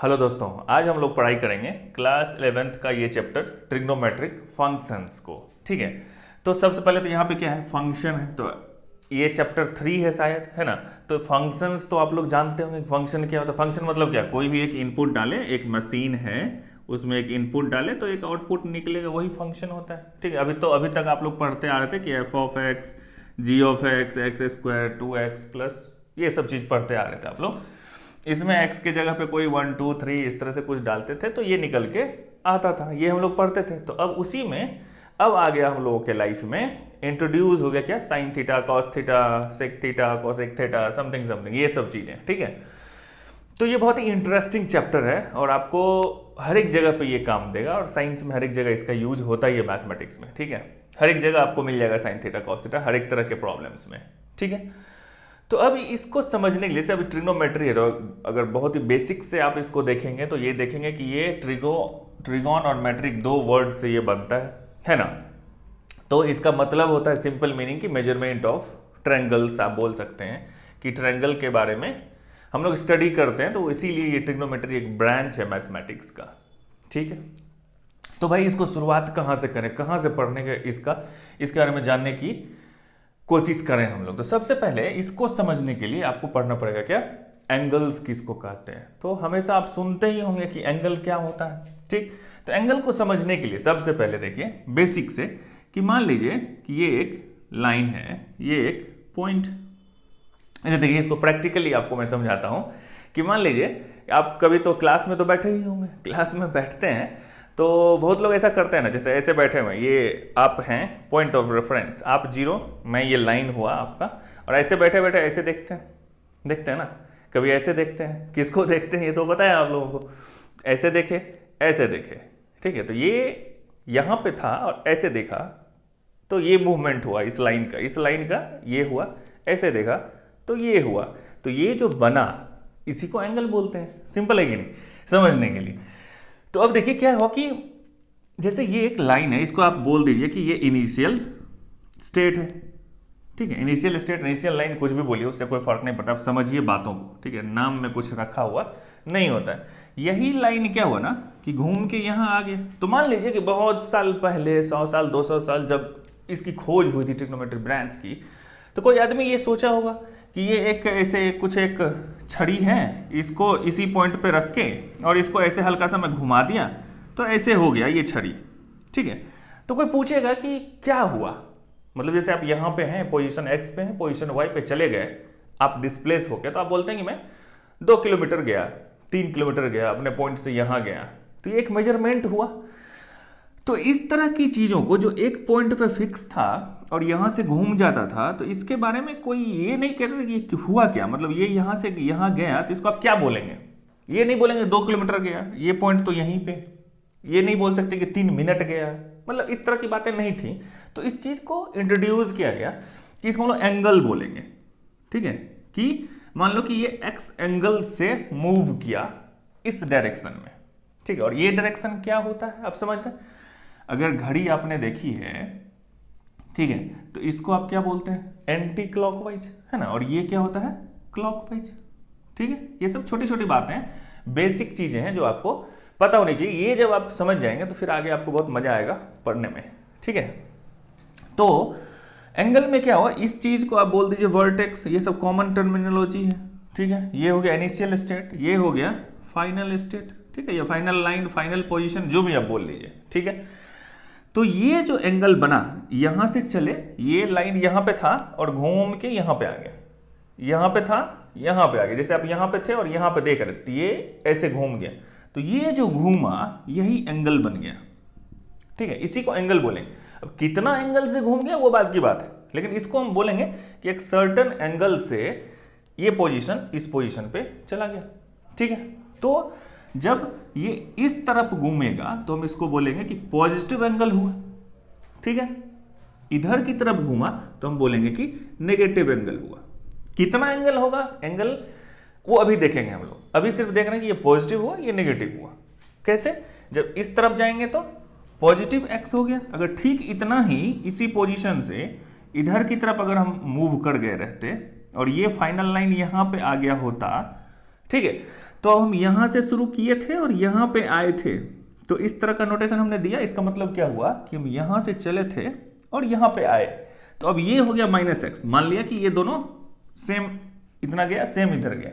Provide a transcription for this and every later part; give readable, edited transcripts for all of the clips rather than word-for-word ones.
Hello दोस्तों, आज हम लोग पढ़ाई करेंगे क्लास 11th का ये चैप्टर ट्रिग्नोमेट्रिक फंक्शंस को। ठीक है, तो सबसे पहले तो यहाँ पे क्या है, फंक्शन है। तो ये चैप्टर 3 है शायद, है ना। तो फंक्शंस तो आप लोग जानते होंगे, फंक्शन क्या होता है। फंक्शन मतलब क्या, कोई भी एक इनपुट डाले, एक मशीन है उसमें एक इनपुट डाले तो एक आउटपुट निकलेगा, वही फंक्शन होता है। ठीक है, अभी तक आप लोग पढ़ते आ रहे थे कि F of X, G of X, X square, 2x plus, ये सब चीज़ पढ़ते आ रहे थे आप लोग। इसमें x के जगह पे कोई 1 2 3 इस तरह से कुछ डालते थे तो ये निकल के आता था, ये हम लोग पढ़ते थे। तो अब उसी में अब आ गया हम लोगों के लाइफ में, इंट्रोड्यूस हो गया क्या, sine theta, cos theta, sec theta, cosec theta, something something, ये सब चीज़ें। ठीक है, तो ये बहुत ही इंटरेस्टिंग चैप्टर है और आपको हर एक जगह पे ये काम देगा, और साइंस में हर एक जगह इसका यूज होता ही है, मैथमेटिक्स में। ठीक है, हर एक जगह आपको मिल जाएगा साइन थीटा, कॉस थीटा, हर एक तरह के प्रॉब्लम्स में। ठीक है, तो अब इसको समझने के लिए, जैसे अभी ट्रिग्नोमेट्री है, तो अगर बहुत ही बेसिक से आप इसको देखेंगे तो ये देखेंगे कि ये ट्रिगोन और मैट्रिक दो वर्ड से ये बनता है ना। तो इसका मतलब होता है सिंपल मीनिंग कि मेजरमेंट ऑफ ट्रायंगल्स, आप बोल सकते हैं कि ट्रायंगल के बारे में हम लोग स्टडी करते हैं, तो इसीलिए ये ट्रिग्नोमेट्री एक ब्रांच है मैथमेटिक्स का। ठीक है, तो भाई इसको शुरुआत कहाँ से करें, कहाँ से पढ़ने के इसके बारे में जानने की कोशिश करें हम लोग। तो सबसे पहले इसको समझने के लिए आपको पढ़ना पड़ेगा क्या, एंगल्स किसको कहते हैं। तो हमेशा आप सुनते ही होंगे कि एंगल क्या होता है। ठीक, तो एंगल को समझने के लिए सबसे पहले देखिए बेसिक से कि मान लीजिए कि ये एक लाइन है, ये एक पॉइंट। अच्छा देखिए, इसको प्रैक्टिकली आपको मैं समझाता हूं कि मान लीजिए आप कभी तो क्लास में तो बैठे ही होंगे, क्लास में बैठते हैं तो बहुत लोग ऐसा करते हैं ना, जैसे ऐसे बैठे हुए, ये आप हैं पॉइंट ऑफ रेफरेंस, आप जीरो, मैं ये लाइन हुआ आपका, और ऐसे बैठे बैठे ऐसे देखते हैं ना, कभी ऐसे देखते हैं, किसको देखते हैं ये तो पता है आप लोगों को, ऐसे देखे, ऐसे देखे। ठीक है, तो ये यहाँ पे था और ऐसे देखा तो ये मूवमेंट हुआ इस लाइन का ये हुआ, ऐसे देखा तो ये हुआ, तो ये जो बना इसी को एंगल बोलते हैं। सिंपल है कि नहीं, समझने के लिए। तो अब देखिए क्या हुआ कि जैसे ये एक लाइन है, इसको आप बोल दीजिए कि ये इनिशियल स्टेट है। ठीक है, इनिशियल स्टेट, इनिशियल लाइन, कुछ भी बोलिए, उससे कोई फर्क नहीं पड़ता, आप समझिए बातों को। ठीक है, नाम में कुछ रखा हुआ नहीं होता है। यही लाइन क्या हुआ ना कि घूम के यहाँ आ गया। तो मान लीजिए कि बहुत साल पहले, 100 साल 200 साल, जब इसकी खोज हुई थी ट्रिग्नोमेट्री ब्रांच की, तो कोई आदमी ये सोचा होगा कि ये एक ऐसे कुछ एक छड़ी है, इसको इसी पॉइंट पे रख के और इसको ऐसे हल्का सा मैं घुमा दिया तो ऐसे हो गया ये छड़ी। ठीक है, तो कोई पूछेगा कि क्या हुआ, मतलब जैसे आप यहाँ पे हैं, पोजीशन एक्स पे हैं, पोजीशन वाई पे चले गए, आप डिस्प्लेस हो गए, तो आप बोलते हैं कि मैं 2 किलोमीटर गया, 3 किलोमीटर गया, अपने पॉइंट से यहाँ गया, तो ये एक मेजरमेंट हुआ। तो इस तरह की चीज़ों को जो एक पॉइंट पे फिक्स था और यहाँ से घूम जाता था, तो इसके बारे में कोई ये नहीं कह रहा कि हुआ क्या, मतलब ये यहाँ से यहाँ गया तो इसको आप क्या बोलेंगे। ये नहीं बोलेंगे 2 किलोमीटर गया, ये पॉइंट तो यहीं पे, ये नहीं बोल सकते कि 3 मिनट गया, मतलब इस तरह की बातें नहीं थी। तो इस चीज़ को इंट्रोड्यूस किया गया कि इसको हम लोग एंगल बोलेंगे। ठीक है, कि मान लो कि ये एक्स एंगल से मूव किया इस डायरेक्शन में। ठीक है, और ये डायरेक्शन क्या होता है आप समझ रहे हैं। अगर घड़ी आपने देखी है, ठीक है, तो इसको आप क्या बोलते हैं, एंटी क्लॉकवाइज, है ना, और ये क्या होता है, क्लॉकवाइज। ठीक है, ये सब छोटी छोटी बातें, बेसिक चीजें हैं जो आपको पता होनी चाहिए। ये जब आप समझ जाएंगे तो फिर आगे आपको बहुत मजा आएगा पढ़ने में। ठीक है, तो एंगल में क्या हुआ, इस चीज को आप बोल दीजिए वर्टेक्स, ये सब कॉमन टर्मिनोलॉजी है। ठीक है, ये हो गया इनिशियल स्टेट, ये हो गया फाइनल स्टेट। ठीक है, ये फाइनल लाइन, फाइनल पोजीशन, जो भी आप बोल लीजिए। ठीक है, तो ये जो एंगल बना, यहां से चले, ये लाइन यहां पे था और घूम के यहां पे आ गया, यहां पे था यहां पे आ गया, जैसे आप यहां पे थे और यहां पे देख रहे थे, ये ऐसे घूम गया, तो ये जो घूमा यही एंगल बन गया। ठीक है, इसी को एंगल बोलेंगे। अब कितना एंगल से घूम गया वो बात की बात है, लेकिन इसको हम बोलेंगे कि एक सर्टेन एंगल से ये पोजीशन इस पोजीशन पे चला गया। ठीक है, तो जब ये इस तरफ घूमेगा तो हम इसको बोलेंगे कि पॉजिटिव एंगल हुआ। ठीक है, इधर की तरफ घूमा तो हम बोलेंगे कि नेगेटिव एंगल हुआ। कितना एंगल होगा, एंगल वो अभी देखेंगे हम लोग, अभी सिर्फ देख रहे हैं कि ये पॉजिटिव हुआ, ये नेगेटिव हुआ। कैसे, जब इस तरफ जाएंगे तो पॉजिटिव एक्स हो गया। अगर ठीक इतना ही इसी पोजीशन से इधर की तरफ अगर हम मूव कर गए रहते और ये फाइनल लाइन यहां पे आ गया होता, ठीक है, तो अब हम यहां से शुरू किए थे और यहां पे आए थे, तो इस तरह का नोटेशन हमने दिया। इसका मतलब क्या हुआ कि हम यहां से चले थे और यहां पे आए, तो अब ये हो गया -x। मान लिया कि ये दोनों सेम इतना गया, सेम इधर गया,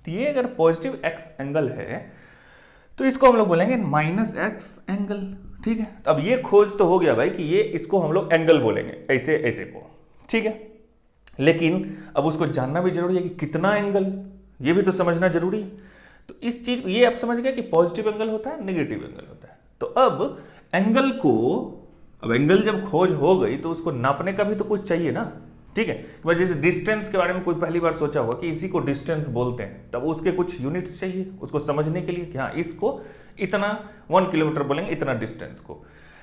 तो ये अगर पॉजिटिव x एंगल है तो इसको हम लोग बोलेंगे -x एंगल। ठीक है, तो अब ये खोज तो हो गया भाई कि ये इसको हम लोग एंगल बोलेंगे, ऐसे ऐसे को। ठीक है, लेकिन अब उसको जानना भी जरूरी है कि कितना एंगल, ये भी तो समझना जरूरी है। तो इस चीज ये आप समझ गए कि पॉजिटिव एंगल होता है, नेगेटिव एंगल होता है। तो अब एंगल को, अब एंगल जब खोज हो गई तो उसको नापने का भी तो कुछ चाहिए ना। ठीक है, तो जैसे डिस्टेंस के बारे में कोई पहली बार सोचा होगा कि इसी को डिस्टेंस बोलते हैं, तब उसके कुछ यूनिट्स चाहिए उसको समझने के लिए कि हाँ इसको इतना 1 किलोमीटर बोलेंगे, इतना डिस्टेंस को।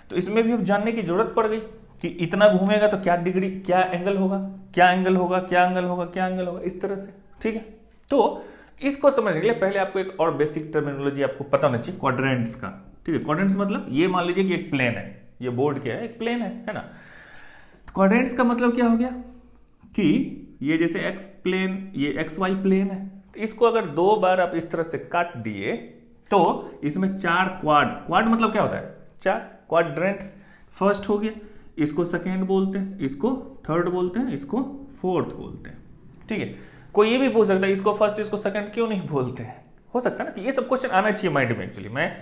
तो इसमें भी अब जानने की जरूरत पड़ गई कि इतना घूमेगा तो क्या डिग्री, क्या एंगल होगा, क्या एंगल होगा, क्या एंगल होगा, क्या एंगल होगा, इस तरह से। ठीक है, तो इसको समझने के लिए पहले आपको एक और बेसिक टर्मिनोलॉजी आपको पता होना चाहिए क्वाड्रेंट्स का। ठीक है, क्वाड्रेंट्स मतलब ये मान लीजिए कि एक प्लेन है, ये बोर्ड क्या है, एक प्लेन है ना। क्वाड्रेंट्स का मतलब क्या हो गया कि ये जैसे एक्स प्लेन, ये XY प्लेन है, तो इसको अगर 2 बार आप इस तरह से काट दिए तो इसमें 4 क्वाड मतलब क्या होता है, 4 क्वाड्रेंट्स। फर्स्ट हो गया, इसको सेकेंड बोलते हैं, इसको थर्ड बोलते हैं, इसको फोर्थ बोलते हैं। ठीक है, कोई ये भी पूछ सकता है इसको फर्स्ट इसको सेकंड क्यों नहीं बोलते हैं, हो सकता है ना कि ये सब क्वेश्चन आना चाहिए माइंड में। एक्चुअली मैं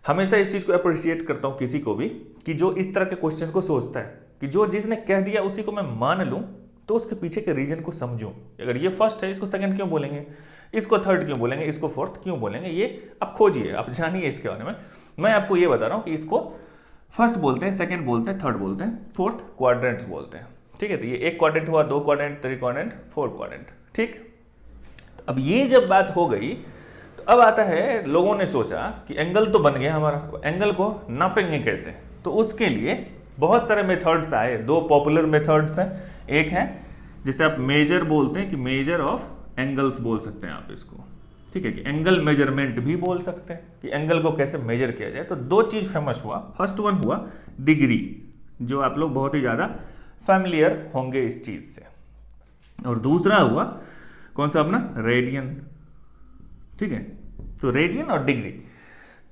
हमेशा इस चीज को अप्रिशिएट करता हूं किसी को भी कि जो इस तरह के क्वेश्चन को सोचता है, कि जो जिसने कह दिया उसी को मैं मान लूं, तो उसके पीछे के रीजन को समझूं। अगर ये फर्स्ट है इसको सेकंड क्यों बोलेंगे, इसको थर्ड क्यों बोलेंगे, इसको फोर्थ क्यों बोलेंगे, ये आप खोजिए, आप जानिए इसके बारे में। मैं आपको ये बता रहा हूं कि इसको फर्स्ट बोलते हैं, सेकंड बोलते हैं, थर्ड बोलते हैं, फोर्थ क्वाड्रेंट्स बोलते हैं। ठीक है, तो ये 1 क्वाड्रेंट हुआ, 2 क्वाड्रेंट, 3 क्वाड्रेंट, 4 क्वाड्रेंट। ठीक, तो अब ये जब बात हो गई तो अब आता है, लोगों ने सोचा कि एंगल तो बन गया हमारा, एंगल को नापेंगे कैसे। तो उसके लिए बहुत सारे मेथड्स आए। 2 पॉपुलर मेथड्स हैं, एक है जिसे आप मेजर बोलते हैं, कि मेजर ऑफ एंगल्स बोल सकते हैं आप इसको। ठीक है, कि एंगल मेजरमेंट भी बोल सकते हैं, कि एंगल को कैसे मेजर किया जाए। तो 2 चीज फेमस हुआ। फर्स्ट वन हुआ डिग्री, जो आप लोग बहुत ही ज्यादा फैमिलियर होंगे इस चीज से, और दूसरा हुआ कौन सा अपना, रेडियन। ठीक है, तो रेडियन और डिग्री।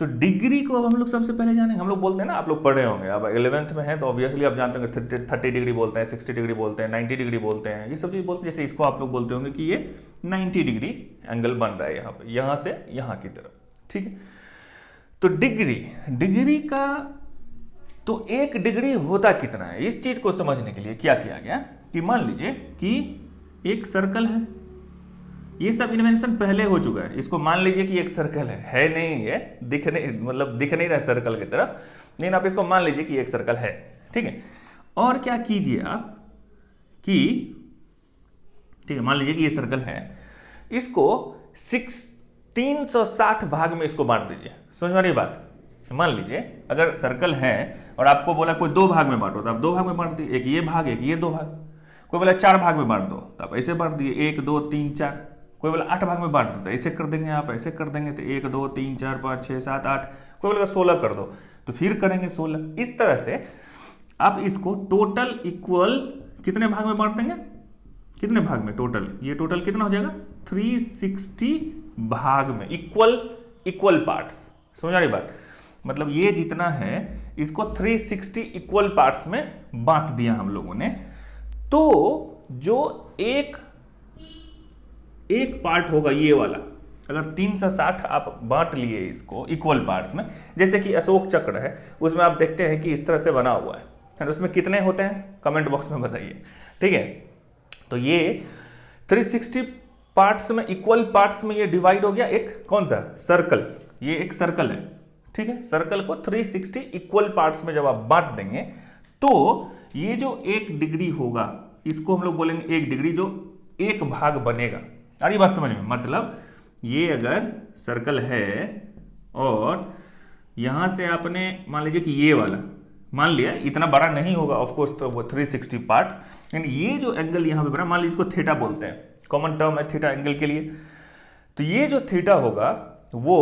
तो डिग्री को अब हम लोग सबसे पहले जानेंगे। हम लोग बोलते हैं ना, आप लोग पढ़े होंगे, अब 11th में है तो ऑब्वियसली आप जानते होंगे 30 डिग्री बोलते हैं, 60 डिग्री बोलते हैं, 90 डिग्री बोलते हैं, ये सब चीज बोलते हैं। जैसे इसको आप लोग बोलते होंगे कि ये 90 डिग्री एंगल बन रहा है यहाँ पे, यहाँ से यहाँ की तरफ। ठीक है, तो डिग्री का तो 1 डिग्री होता कितना है, इस चीज को समझने के लिए क्या किया गया कि मान लीजिए कि एक सर्कल है। ये सब इन्वेंशन पहले हो चुका है। इसको मान लीजिए कि एक सर्कल है नहीं, ये दिख नहीं रहा सर्कल की तरह, लेकिन आप इसको मान लीजिए कि एक सर्कल है। ठीक है, और क्या कीजिए आप कि, ठीक है, मान लीजिए कि ये सर्कल है, इसको 360 भाग में इसको बांट दीजिए। समझ वाली बात, मान लीजिए अगर सर्कल है और आपको बोला कोई 2 भाग में बांटो, तो आप 2 भाग में बांट दिए, एक ये भाग, एक ये 2 भाग। कोई बोला 4 भाग में बांट दो, तो आप ऐसे बांट दिए, 1 2 3 4। कोई बोला 8 भाग में बांट दो, तो ऐसे कर देंगे आप, ऐसे कर देंगे, तो 1 2 3 4 5 6 7 8। कोई बोला 16 कर दो, तो फिर करेंगे 16। इस तरह से आप इसको टोटल इक्वल कितने भाग में बांट देंगे, कितने भाग में टोटल, ये टोटल कितना हो जाएगा 360 भाग में, इक्वल पार्ट्स। समझ आ रही बात, मतलब ये जितना है इसको 360 इक्वल पार्ट्स में बांट दिया हम लोगों ने। तो जो एक पार्ट होगा ये वाला, अगर 360 आप बांट लिए इसको इक्वल पार्ट्स में, जैसे कि अशोक चक्र है, उसमें आप देखते हैं कि इस तरह से बना हुआ है, उसमें कितने होते हैं कमेंट बॉक्स में बताइए। ठीक है, तो ये 360 पार्ट्स में, इक्वल पार्ट्स में ये डिवाइड हो गया एक कौन सा सर्कल, ये एक सर्कल है। ठीक है, सर्कल को 360 इक्वल पार्ट्स में जब आप बांट देंगे तो ये जो 1 डिग्री होगा, इसको हम लोग बोलेंगे 1 डिग्री, जो एक भाग बनेगा। अरे बात समझ में, मतलब ये अगर सर्कल है और यहां से आपने मान लीजिए कि ये वाला मान लिया, इतना बड़ा नहीं होगा ऑफ कोर्स, तो वो 360 पार्ट्स, यानी ये जो एंगल यहां पे बना, मान लीजिए इसको थीटा बोलते हैं, कॉमन टर्म है थीटा एंगल के लिए। तो ये जो थीटा होगा वो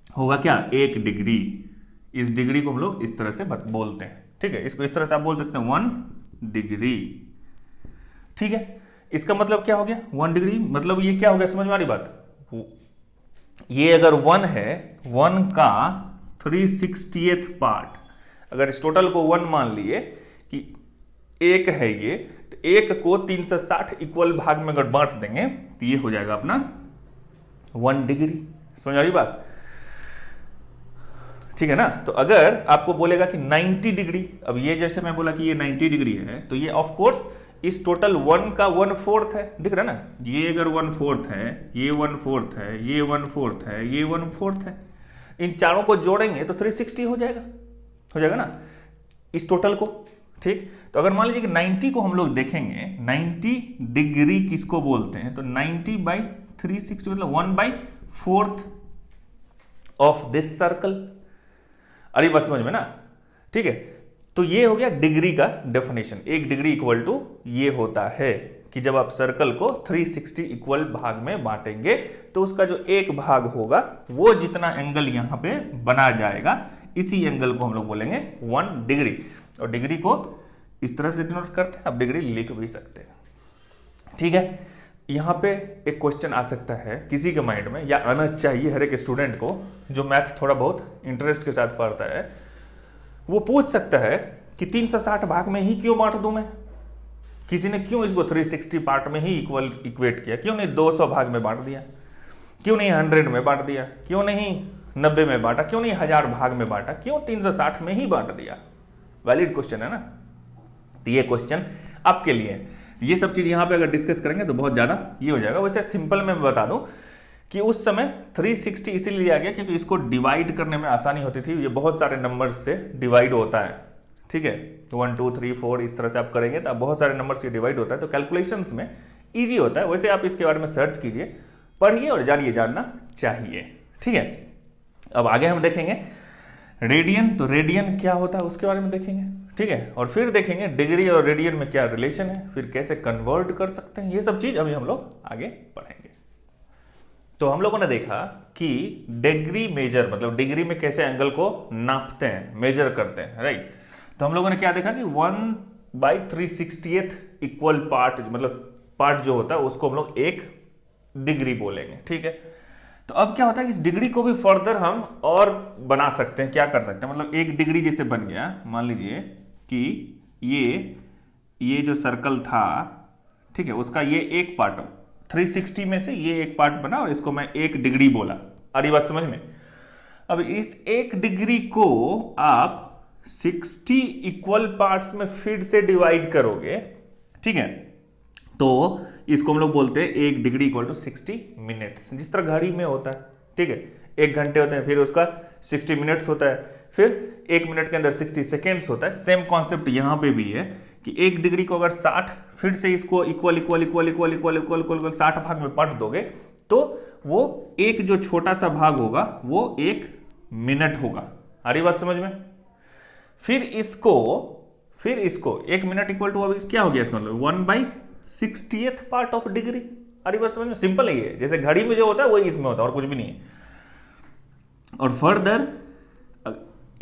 होगा क्या, 1 डिग्री। इस डिग्री को हम लोग इस तरह से बोलते हैं। ठीक है, इसको इस तरह से आप बोल सकते हैं 1 डिग्री। ठीक है, इसका मतलब क्या हो गया 1 डिग्री, मतलब ये क्या हो गया, समझ में आ रही बात, ये अगर 1 है, 1 का 360th पार्ट, अगर इस टोटल को 1 मान लिए कि 1 है ये, तो 1 को 360 इक्वल भाग में अगर बांट देंगे तो ये हो जाएगा अपना 1 डिग्री। समझ आ रही बात? ठीक है ना। तो अगर आपको बोलेगा कि 90 डिग्री, अब ये जैसे मैं बोला कि ये 90 डिग्री है, तो ये ऑफ कोर्स इस टोटल 1 का 1/4 है, दिख रहा है ना। ये अगर 1/4 है, ये 1/4 है, ये 1/4 है, ये 1/4 है, इन चारों को जोड़ेंगे तो 360 हो जाएगा ना इस टोटल को। ठीक, तो अगर मान लीजिए कि 90 को हम लोग देखेंगे, 90 डिग्री किसको बोलते हैं, तो 90/360 मतलब 1/4 ऑफ दिस सर्कल। अरे बात समझ में ना। ठीक है, तो ये हो गया डिग्री का डेफिनेशन। 1 डिग्री इक्वल टू ये होता है कि जब आप सर्कल को 360 इक्वल भाग में बांटेंगे तो उसका जो एक भाग होगा वो जितना एंगल यहां पे बना जाएगा, इसी एंगल को हम लोग बोलेंगे 1 डिग्री। और डिग्री को इस तरह से डिनोट करते हैं, आप डिग्री लिख भी सकते हैं। ठीक है, यहां पे एक क्वेश्चन आ सकता है किसी के माइंड में, या आना चाहिए हर एक स्टूडेंट को जो मैथ थोड़ा बहुत इंटरेस्ट के साथ पढ़ता है, वो पूछ सकता है कि 360 भाग में ही क्यों बांट दूं मैं? किसी ने क्यों इसको 360 पार्ट में ही इक्वेट किया? क्यों नहीं 200 भाग में बांट दिया? क्यों नहीं 100 में बांट दिया? क्यों नहीं 90 में बांटा? क्यों नहीं 1000 भाग में बांटा? क्यों 360 में ही बांट दिया? वैलिड क्वेश्चन है ना। तो ये क्वेश्चन आपके लिए है। ये सब चीज यहां पे अगर डिस्कस करेंगे तो बहुत ज्यादा ये हो जाएगा। वैसे सिंपल में बता दूं कि उस समय 360 इसीलिए लिया गया क्योंकि इसको डिवाइड करने में आसानी होती थी। ये बहुत सारे नंबर्स से डिवाइड होता है। ठीक है, 1 2 3 4 इस तरह से आप करेंगे तो बहुत सारे नंबर से डिवाइड होता है, तो कैलकुलेशंस में इजी होता है। वैसे आप इसके बारे में सर्च कीजिए, पढ़िए और जानिए, जानना चाहिए। ठीक है, अब आगे हम देखेंगे रेडियन। तो रेडियन क्या होता है उसके बारे में देखेंगे। ठीक है, और फिर देखेंगे डिग्री और रेडियन में क्या रिलेशन है, फिर कैसे कन्वर्ट कर सकते हैं, ये सब चीज अभी हम लोग आगे पढ़ेंगे। तो हम लोगों ने देखा कि डिग्री मेजर, मतलब डिग्री में कैसे एंगल को नापते हैं, मेजर करते हैं, राइट। तो हम लोगों ने क्या देखा कि 1/360th इक्वल पार्ट, मतलब पार्ट जो होता है उसको हम लोग 1 डिग्री बोलेंगे। ठीक है, तो अब क्या होता है, इस डिग्री को भी फर्दर हम और बना सकते हैं। क्या कर सकते हैं, मतलब 1 डिग्री जैसे बन गया, मान लीजिए कि ये जो सर्कल था, ठीक है, उसका ये एक पार्ट 360 में से ये एक पार्ट बना और इसको मैं 1 डिग्री बोला। आ रही बात समझ में? अब इस 1 डिग्री को आप 60 इक्वल पार्ट्स में फिर से डिवाइड करोगे। ठीक है, तो इसको हम लोग बोलते हैं 1 डिग्री इक्वल टू 60 मिनट्स, जिस तरह घड़ी में होता है। ठीक है, 1 घंटे होते हैं, फिर उसका 60 मिनट्स होता है, फिर 1 मिनट के अंदर 60 सेकेंड्स होता है। सेम कॉन्सेप्ट यहां पे भी है कि 1 डिग्री को अगर 60, फिर से इसको equal equal equal equal equal equal equal 60 भाग में बांट दोगे तो वो एक जो छोटा सा भाग होगा वो 1 मिनट होगा। आ रही बात समझ में? फिर इसको 1 मिनट इक्वल टू अभी क्या हो गया इसका मतलब 1/60th पार्ट ऑफ डिग्री। आ रही बात समझ में? सिंपल है ये, जैसे घड़ी में जो होता है वही इसमें होता है और कुछ भी नहीं है। और फर्दर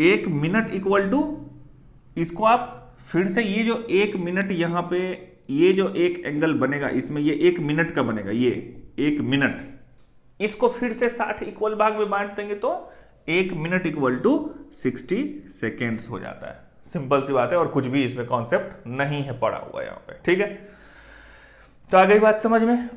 1 मिनट इक्वल टू, इसको आप फिर से ये जो 1 मिनट यहां पे ये जो एक एंगल बनेगा इसमें, ये 1 मिनट का बनेगा, ये 1 मिनट, इसको फिर से 60 इक्वल भाग में बांट देंगे तो 1 मिनट इक्वल टू 60 सेकेंड्स हो जाता है। सिंपल सी बात है और कुछ भी इसमें कॉन्सेप्ट नहीं है पड़ा हुआ यहां पे। ठीक है, तो आ गई बात समझ में?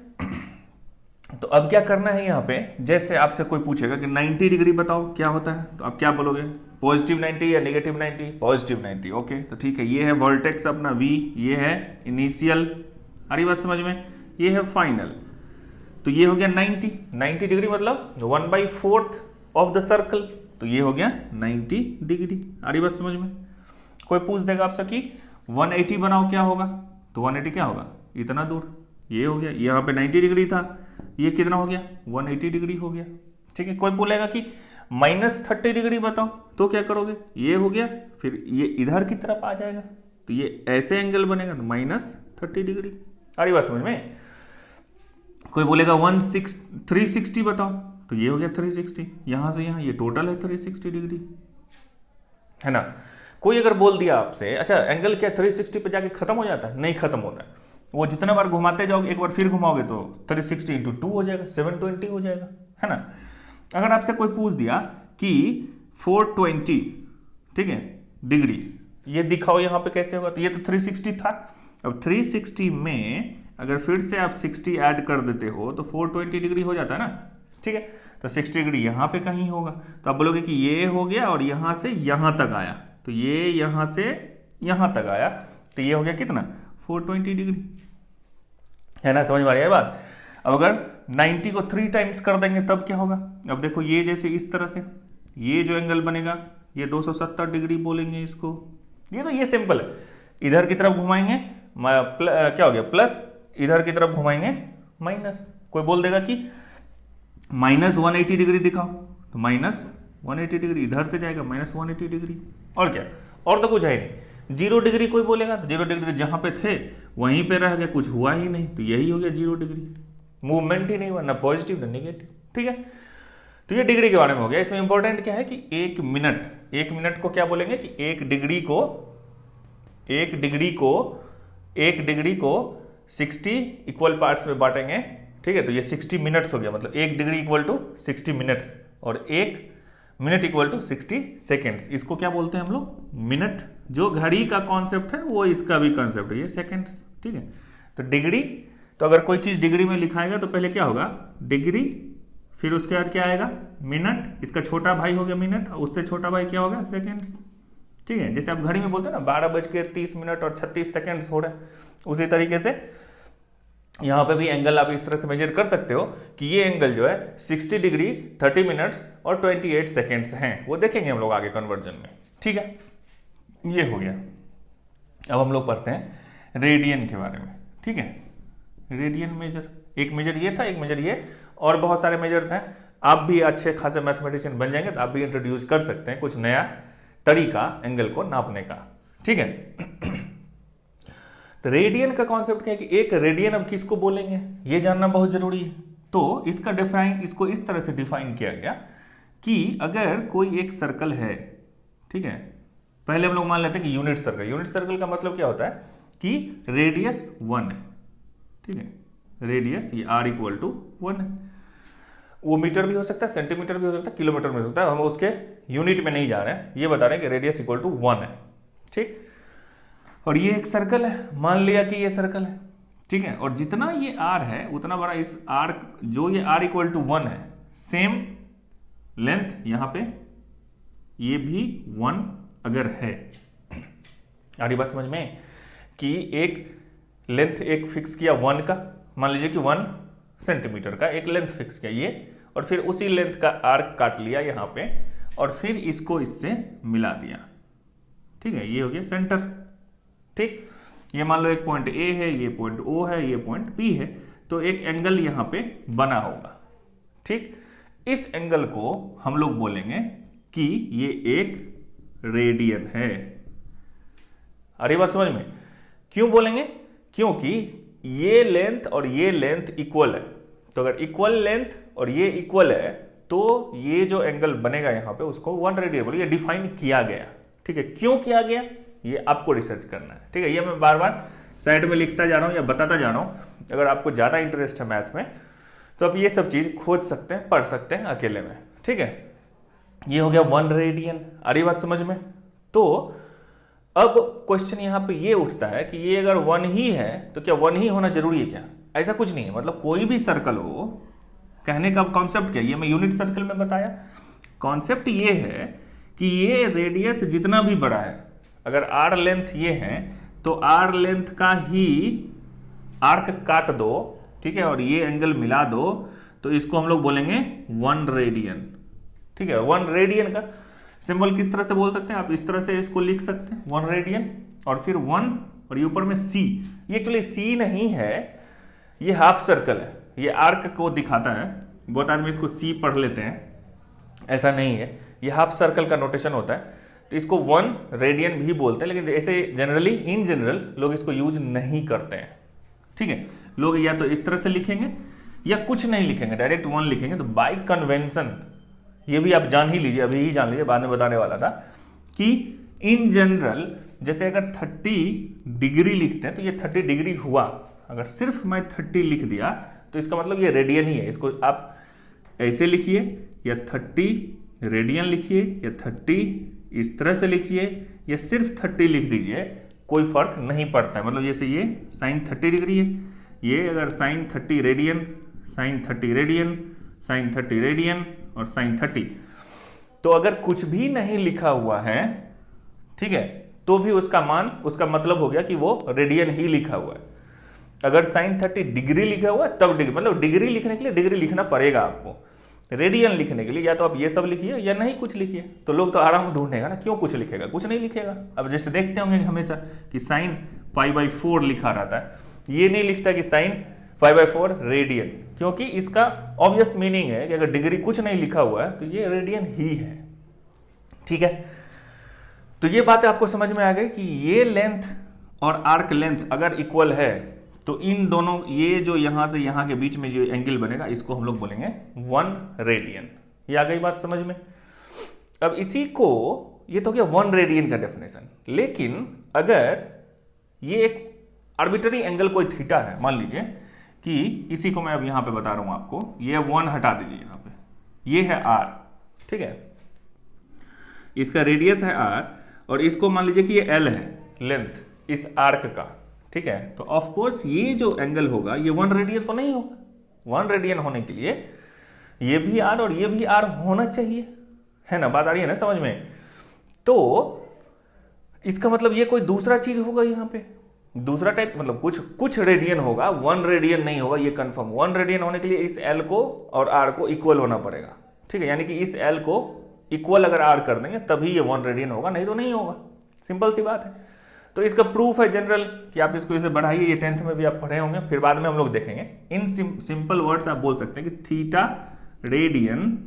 तो अब क्या करना है यहां पे, जैसे आपसे कोई पूछेगा कि 90 डिग्री बताओ क्या होता है, तो आप क्या बोलोगे, पॉजिटिव 90 या नेगेटिव 90? पॉजिटिव 90। ओके, तो ठीक है, ये है वर्टेक्स अपना V, ये है इनिशियल, आ रही बात समझ में, ये है फाइनल। तो ये हो गया 90 डिग्री मतलब 1/4 ऑफ द सर्कल, तो ये हो गया 90 डिग्री। आ रही बात समझ में? कोई पूछ देगा आपसे कि 180 बनाओ क्या होगा, तो 180 क्या होगा, इतना दूर, ये हो गया, यहाँ पे 90 डिग्री था, ये कितना हो गया 180 डिग्री हो गया। ठीक है, कोई बोलेगा कि -30 डिग्री बताओ, तो क्या करोगे, ये हो गया, फिर ये इधर की तरफ आ जाएगा, तो ये ऐसे एंगल बनेगा -30 डिग्री। आ रही बात समझ में? कोई बोलेगा 360 बताओ, तो ये हो गया 360, यहां से यहां ये टोटल है 360 डिग्री, है ना। कोई अगर बोल दिया आपसे अच्छा एंगल क्या 360 पे जाके खत्म हो जाता है? नहीं खत्म होता है, वो जितना बार घुमाते जाओगे एक बार फिर घुमाओगे तो 360 × 2 हो जाएगा, 720 हो जाएगा, है ना। अगर आपसे कोई पूछ दिया कि 420, ठीक है, डिग्री, ये दिखाओ यहाँ पे कैसे होगा, तो ये तो 360 था। अब 360 में अगर फिर से आप 60 ऐड कर देते हो तो 420 डिग्री हो जाता है ना, ठीक है। तो 60 डिग्री यहाँ पे कहीं होगा, तो आप बोलोगे कि ये हो गया और यहाँ से यहाँ तक आया, तो ये यहाँ से यहाँ तक आया, तो ये हो गया कितना, 420 डिग्री, है ना। समझ में आ रही है बात। अब अगर 90 को 3 टाइम्स कर देंगे तब क्या होगा। अब देखो ये जैसे इस तरह से ये जो एंगल बनेगा ये 270 डिग्री बोलेंगे इसको। ये तो ये सिंपल है, इधर की तरफ घुमाएंगे क्या हो गया प्लस, इधर की तरफ घुमाएंगे माइनस। कोई बोल देगा कि -180 डिग्री दिखाओ, तो -180 डिग्री इधर से जाएगा -180 डिग्री, और क्या, और तो कुछ है ही नहीं। 0 डिग्री कोई बोलेगा तो 0 डिग्री जहां पे थे वहीं पे रह गए, कुछ हुआ ही नहीं, तो यही हो गया 0 डिग्री, मूवमेंट ही नहीं हुआ, ना पॉजिटिव ना निगेटिव, ठीक है। तो ये डिग्री के बारे में हो गया। इसमें इंपॉर्टेंट क्या है कि 1 मिनट को क्या बोलेंगे कि 1 डिग्री को 60 इक्वल पार्ट्स में बांटेंगे, ठीक है। तो ये 60 मिनट्स हो गया, मतलब 1 डिग्री इक्वल टू 60 मिनट्स और 1 मिनट इक्वल टू 60 सेकेंड्स। इसको क्या बोलते हैं हम लोग, मिनट। जो घड़ी का कॉन्सेप्ट है वो इसका भी कॉन्सेप्ट है, ये सेकेंड्स, ठीक है। तो डिग्री, तो अगर कोई चीज डिग्री में लिखाएगा तो पहले क्या होगा, डिग्री, फिर उसके बाद क्या आएगा, मिनट, इसका छोटा भाई हो गया मिनट, और उससे छोटा भाई क्या होगा, सेकेंड्स, ठीक है। जैसे आप घड़ी में बोलते हैं ना 12:30 और 36 सेकेंड्स हो रहे हैं, उसी तरीके से यहाँ पे भी एंगल आप इस तरह से मेजर कर सकते हो कि ये एंगल जो है 60 डिग्री 30 मिनट्स और 28 सेकेंड्स हैं। वो देखेंगे हम लोग आगे कन्वर्जन में, ठीक है। ये हो गया। अब हम लोग पढ़ते हैं रेडियन के बारे में, ठीक है। रेडियन मेजर, एक मेजर ये था, एक मेजर ये, और बहुत सारे मेजर्स हैं। आप भी अच्छे खासे मैथमेटिशियन बन जाएंगे तो आप भी इंट्रोड्यूस कर सकते हैं कुछ नया तरीका एंगल को नापने का, ठीक है। तो रेडियन का कॉन्सेप्ट क्या है कि एक रेडियन अब किसको बोलेंगे ये जानना बहुत जरूरी है। तो इसको इस तरह से डिफाइन किया गया कि अगर कोई एक सर्कल है, ठीक है, पहले हम लोग मान लेते हैं कि यूनिट सर्कल का मतलब क्या होता है कि रेडियस 1 है, ठीक है, रेडियस ये r इक्वल टू 1 है। वो मीटर भी हो सकता है, सेंटीमीटर भी हो सकता है, किलोमीटर में हो सकता है, हम उसके यूनिट में नहीं जा रहे हैं, ये बता रहे हैं कि रेडियस इक्वल टू 1 है, ठीक। और ये एक सर्कल है, मान लिया कि ये सर्कल है, ठीक है, और जितना ये r है उतना बड़ा इस r, जो ये r इक्वल टू 1 है, सेम लेंथ यहां पे ये भी 1 अगर है, आ रही बात समझ में, कि एक लेंथ एक फिक्स किया 1 का, मान लीजिए कि 1 सेंटीमीटर का एक लेंथ फिक्स किया ये, और फिर उसी लेंथ का आर्क काट लिया यहां पे और फिर इसको इससे मिला दिया, ठीक है, ये हो गया सेंटर, ठीक। ये मान लो एक पॉइंट A है, ये पॉइंट O है, ये पॉइंट P है, तो एक एंगल यहां पे बना होगा, ठीक। इस एंगल को हम लोग बोलेंगे कि ये एक रेडियन है। अरे बात समझ में, क्यों बोलेंगे, क्योंकि ये लेंथ और ये लेंथ इक्वल है, तो अगर इक्वल लेंथ और ये इक्वल है तो ये जो एंगल बनेगा यहां पे उसको 1 रेडियन बोलिए, डिफाइन किया गया, ठीक है। क्यों किया गया ये आपको रिसर्च करना है, ठीक है। ये मैं बार बार साइड में लिखता जा रहा हूं या बताता जा रहा हूं। अगर आपको ज्यादा इंटरेस्ट है मैथ में तो आप ये सब चीज खोज सकते हैं, पढ़ सकते हैं अकेले में, ठीक है। ये हो गया 1 रेडियन, आ रही बात समझ में। तो अब क्वेश्चन यहां पे ये उठता है कि ये अगर 1 ही है तो क्या 1 ही होना जरूरी है क्या, ऐसा कुछ नहीं है। मतलब कोई भी सर्कल हो, कहने का कॉन्सेप्ट क्या, ये मैं यूनिट सर्कल में बताया, कॉन्सेप्ट ये है कि ये रेडियस जितना भी बड़ा है, अगर r लेंथ ये है तो r लेंथ का ही आर्क काट दो, ठीक है, और ये एंगल मिला दो, तो इसको हम लोग बोलेंगे 1 रेडियन, ठीक है। 1 रेडियन का सिंबल किस तरह से बोल सकते हैं, आप इस तरह से इसको लिख सकते हैं 1 रेडियन, और फिर 1 और ये ऊपर में c, ये एक्चुअली c नहीं है, ये हाफ सर्कल है, ये आर्क को दिखाता है। बहुत आदमी इसको c पढ़ लेते हैं, ऐसा नहीं है, ये हाफ सर्कल का नोटेशन होता है, तो इसको 1 रेडियन भी बोलते हैं, लेकिन ऐसे जनरली इन जनरल लोग इसको यूज नहीं करते हैं, ठीक है। लोग या तो इस तरह से लिखेंगे या कुछ नहीं लिखेंगे, डायरेक्ट 1 लिखेंगे। तो बाय कन्वेंशन, ये भी आप जान ही लीजिए, अभी ही जान लीजिए, बाद में बताने वाला था कि इन जनरल जैसे अगर 30 डिग्री लिखते हैं तो ये 30 डिग्री हुआ, अगर सिर्फ मैं 30 लिख दिया तो इसका मतलब ये रेडियन ही है। इसको आप ऐसे लिखिए या 30 रेडियन लिखिए या 30 इस तरह से लिखिए या सिर्फ 30 लिख दीजिए, कोई फर्क नहीं पड़ता है। मतलब जैसे ये साइन 30 डिग्री है, ये अगर sine 30 radian, sine 30 radian, sine 30 radian और साइन 30, तो अगर कुछ भी नहीं लिखा हुआ है, ठीक है, तो भी उसका मान, उसका मतलब हो गया कि वो रेडियन ही लिखा हुआ है। अगर साइन 30 डिग्री लिखा हुआ है तब डिग्री, मतलब डिग्री लिखने के लिए डिग्री लिखना पड़ेगा आपको, रेडियन लिखने के लिए या तो आप ये सब लिखिए या नहीं कुछ लिखिए। तो लोग तो आराम ढूंढेगा ना, क्यों कुछ लिखेगा, कुछ नहीं लिखेगा। अब जैसे देखते होंगे हमेशा कि साइन π/4 लिखा रहता है, ये नहीं लिखता कि साइन π/4 रेडियन, क्योंकि इसका ऑब्वियस मीनिंग है कि अगर डिग्री कुछ नहीं लिखा हुआ है तो ये रेडियन ही है। ठीक है, तो ये बात आपको समझ में आ गई कि ये लेंथ और आर्क लेंथ अगर इक्वल है तो इन दोनों, ये जो यहां से यहां के बीच में जो एंगल बनेगा इसको हम लोग बोलेंगे 1 रेडियन। ये आ गई बात समझ में। अब इसी को, ये तो क्या 1 रेडियन का डेफिनेशन, लेकिन अगर ये एक आर्बिट्ररी एंगल कोई थीटा है, मान लीजिए कि इसी को मैं अब यहां पे बता रहा हूं आपको, ये 1 हटा दीजिए यहां पे, ये है r, ठीक है, इसका रेडियस है r और इसको मान लीजिए कि ये l है लेंथ इस आर्क का, ठीक है। तो ऑफ कोर्स ये जो एंगल होगा ये 1 रेडियन तो नहीं होगा। 1 रेडियन होने के लिए ये भी r और ये भी r होना चाहिए, है ना, बात आ रही है ना समझ में। तो इसका मतलब ये कोई दूसरा चीज होगा यहाँ पे, दूसरा टाइप, मतलब कुछ रेडियन होगा, 1 रेडियन नहीं होगा, ये कंफर्म। 1 रेडियन होने के लिए इस l को और r को इक्वल होना पड़ेगा, ठीक है, यानी कि इस l को इक्वल अगर r कर देंगे तभी ये 1 रेडियन होगा, नहीं तो नहीं होगा, सिंपल सी बात है। तो इसका प्रूफ है जनरल कि आप इसको इसे बढ़ाइए, ये 10th में भी आप पढ़े होंगे, फिर बाद में हम लोग देखेंगे। इन सिंपल वर्ड्स आप बोल सकते हैं कि theta radian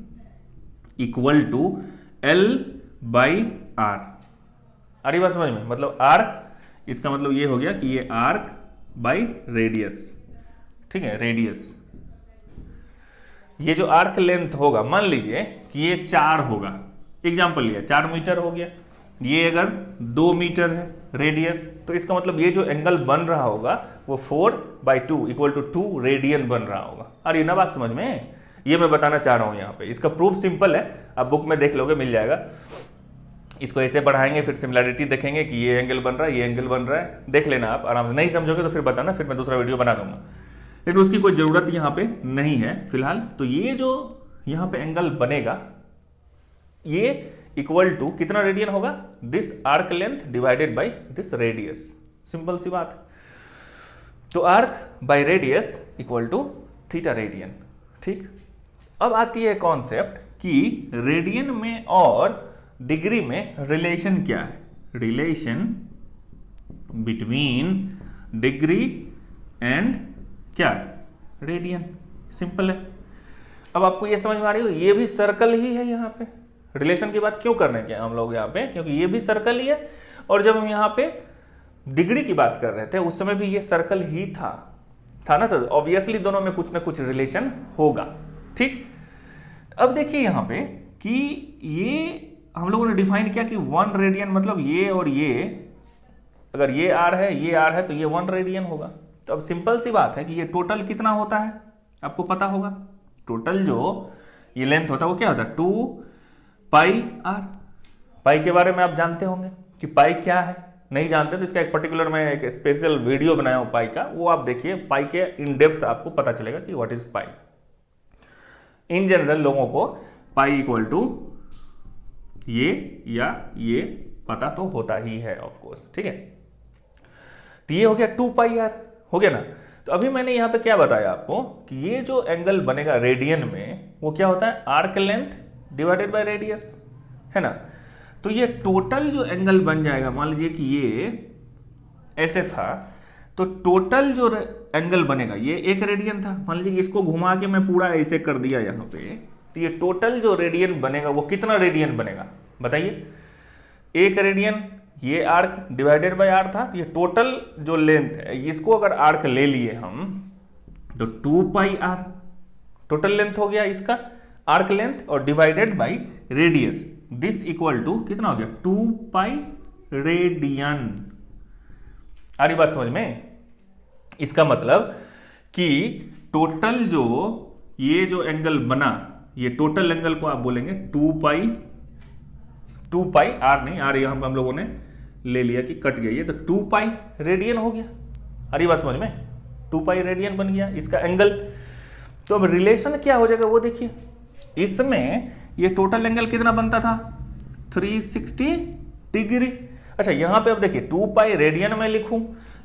equal to l/r। आ रही बात समझ में, मतलब आर्क, इसका मतलब ये हो गया कि ये आर्क बाई रेडियस, ठीक है, रेडियस। ये जो आर्क लेंथ होगा, मान लीजिए कि ये 4 होगा, एग्जांपल लिया 4 मीटर हो गया, ये अगर 2 मीटर है रेडियस, तो इसका मतलब ये जो एंगल बन रहा होगा वो 4/2 इक्वल टू 2 रेडियन बन रहा होगा। अरे ये ना बात समझ में, ये मैं बताना चाह रहा हूं यहाँ पे। इसका प्रूफ सिंपल है, आप बुक में देख लोगे, मिल जाएगा। इसको ऐसे बढ़ाएंगे, फिर सिमिलैरिटी देखेंगे कि ये एंगल बन रहा है, ये एंगल बन रहा है, देख लेना आप आराम से। नहीं समझोगे तो फिर बताना, फिर मैं दूसरा वीडियो बना दूंगा, लेकिन उसकी कोई जरूरत यहाँ पे नहीं है फिलहाल। तो ये जो यहाँ पे एंगल बनेगा ये इक्वल टू कितना रेडियन होगा, this arc length divided by this radius, simple सी बात है। तो arc by radius equal to theta radian, ठीक। अब आती है कॉन्सेप्ट कि रेडियन में और डिग्री में रिलेशन क्या है, रिलेशन बिटवीन डिग्री एंड क्या, रेडियन, सिंपल है। अब आपको ये समझ में आ रही हो, ये भी सर्कल ही है यहाँ पे। रिलेशन की बात क्यों कर रहे हैं क्या हम लोग यहाँ पे, क्योंकि ये भी सर्कल ही है, और जब हम यहाँ पे डिग्री की बात कर रहे थे उस समय भी ये सर्कल ही था ना, तो ऑब्वियसली दोनों में कुछ ना कुछ रिलेशन होगा, ठीक। अब देखिए यहाँ पे कि ये हम लोगों ने डिफाइन किया कि 1 रेडियन मतलब ये और ये, अगर ये आर है ये आर है तो ये 1 रेडियन होगा। तो अब सिंपल सी बात है कि ये टोटल कितना होता है आपको पता होगा, टोटल जो ये लेंथ होता है वो क्या होता है 2πr। पाई के बारे में आप जानते होंगे कि पाई क्या है, नहीं जानते तो इसका एक पर्टिकुलर मैं एक स्पेशल वीडियो बनाया हूं पाई का, वो आप देखिए, पाई के इन डेप्थ आपको पता चलेगा कि what is pi. In general लोगों को पाई इक्वल टू ये या ये पता तो होता ही है ऑफ कोर्स, ठीक है। तो ये हो गया 2πr, हो गया ना। तो अभी मैंने यहां पे क्या बताया आपको कि ये जो एंगल बनेगा रेडियन में वो क्या होता है, arc length divided by radius, है ना। तो ये टोटल जो एंगल बन जाएगा, मान लीजिए कि ये ऐसे था, तो टोटल जो एंगल बनेगा ये 1 रेडियन था, मान लीजिए इसको घुमा के मैं पूरा ऐसे कर दिया यहाँ पे, तो ये टोटल जो रेडियन बनेगा वो कितना रेडियन बनेगा बताइए, 1 रेडियन, ये आर्क डिवाइडेड बाय आर था, तो ये टोटल जो लेंथ है इसको अगर आर्क ले लिए हम तो 2πr टोटल लेंथ हो गया इसका, आर्क लेंथ, और divided by radius, this equal to कितना हो गया 2π रेडियन। आ रही बात समझ में। इसका मतलब कि टोटल जो ये जो एंगल बना ये टोटल एंगल को आप बोलेंगे 2 पाई आर नहीं, आर यहां पर हम लोगों ने ले लिया कि कट गई है, तो 2 पाई रेडियन हो गया। अरे बात समझ में, 2 पाई रेडियन बन गया इसका एंगल। तो अब रिलेशन क्या हो जाएगा वो देखिए, इसमें ये टोटल एंगल कितना बनता था 360 डिग्री। अच्छा यहां पे अब देखिए 2 पाई रेडियन में लिखूं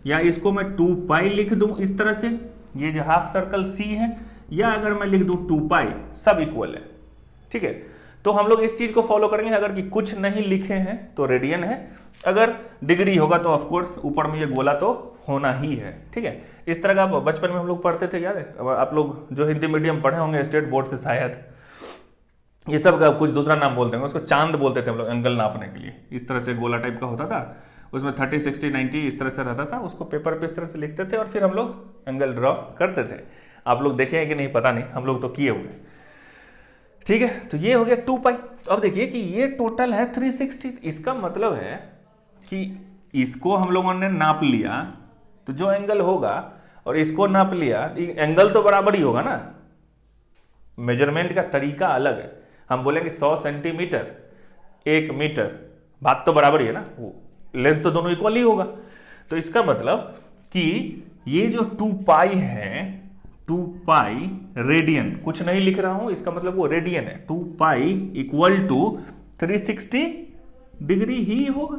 या इसको मैं 2 पाई लिख दूं इस तरह से, ये जो हाफ सर्कल सी है, या अगर मैं लिख दूं 2 पाई, सब इक्वल है। ठीक है, तो हम लोग इस चीज को फॉलो करेंगे, अगर कि कुछ नहीं लिखे हैं तो रेडियन है, अगर डिग्री होगा तो ऑफ कोर्स ऊपर में ये गोला तो होना ही है। ठीक है, इस तरह का बचपन में हम लोग पढ़ते थे, याद है? अब आप लोग जो हिंदी मीडियम पढ़े होंगे स्टेट बोर्ड से शायद, ये सब का कुछ दूसरा नाम बोलते हैं, उसको चांद बोलते थे हम लोग एंगल नापने के लिए। इस तरह से गोला टाइप का होता था, उसमें 30, 60, 90 इस तरह से रहता था, उसको पेपर पे इस तरह से लिखते थे और फिर हम लोग एंगल ड्रॉ करते थे। आप लोग देखे हैं कि नहीं पता नहीं, हम लोग तो किए हुए। ठीक है, तो ये हो गया 2 पाई। तो अब देखिए कि ये टोटल है 360, इसका मतलब है कि इसको हम लोगों ने नाप लिया तो जो एंगल होगा और इसको नाप लिया, एंगल तो बराबर ही होगा ना, मेजरमेंट का तरीका अलग है। हम बोलेंगे 100 सेंटीमीटर 1 मीटर, बात तो बराबर ही है ना, लेंथ तो दोनों इक्वल ही होगा। तो इसका मतलब कि ये जो 2 पाई है, 2 पाई रेडियन, कुछ नहीं लिख रहा हूं, इसका मतलब वो रेडियन है। 2 पाई इक्वल टू 360 डिग्री ही होगा,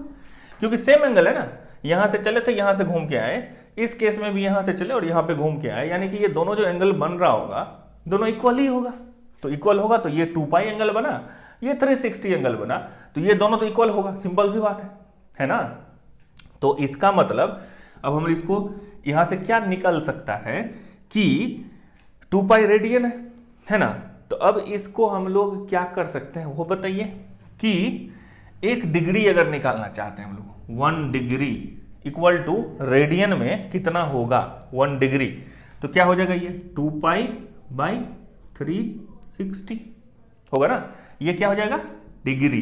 क्योंकि सेम एंगल है ना, यहां से चले थे यहां से घूम के आए, इस केस में भी यहां से चले और यहां पे घूम के आए, यानी कि ये दोनों जो एंगल बन रहा होगा दोनों इक्वल ही होगा। तो इक्वल होगा तो ये 2 पाई एंगल बना, ये 360 एंगल बना, तो ये दोनों तो इक्वल होगा, सिंपल सी बात है ना। तो इसका मतलब अब हम इसको यहां से क्या निकल सकता है कि 2 पाई रेडियन है ना। तो अब इसको हम लोग क्या कर सकते हैं वो बताइए, कि 1 डिग्री अगर निकालना चाहते हैं हम लोग, 1 डिग्री इक्वल टू रेडियन में कितना होगा 1 डिग्री, तो क्या हो जाएगा ये 2 पाई बाई 360 होगा ना, ये क्या हो जाएगा डिग्री।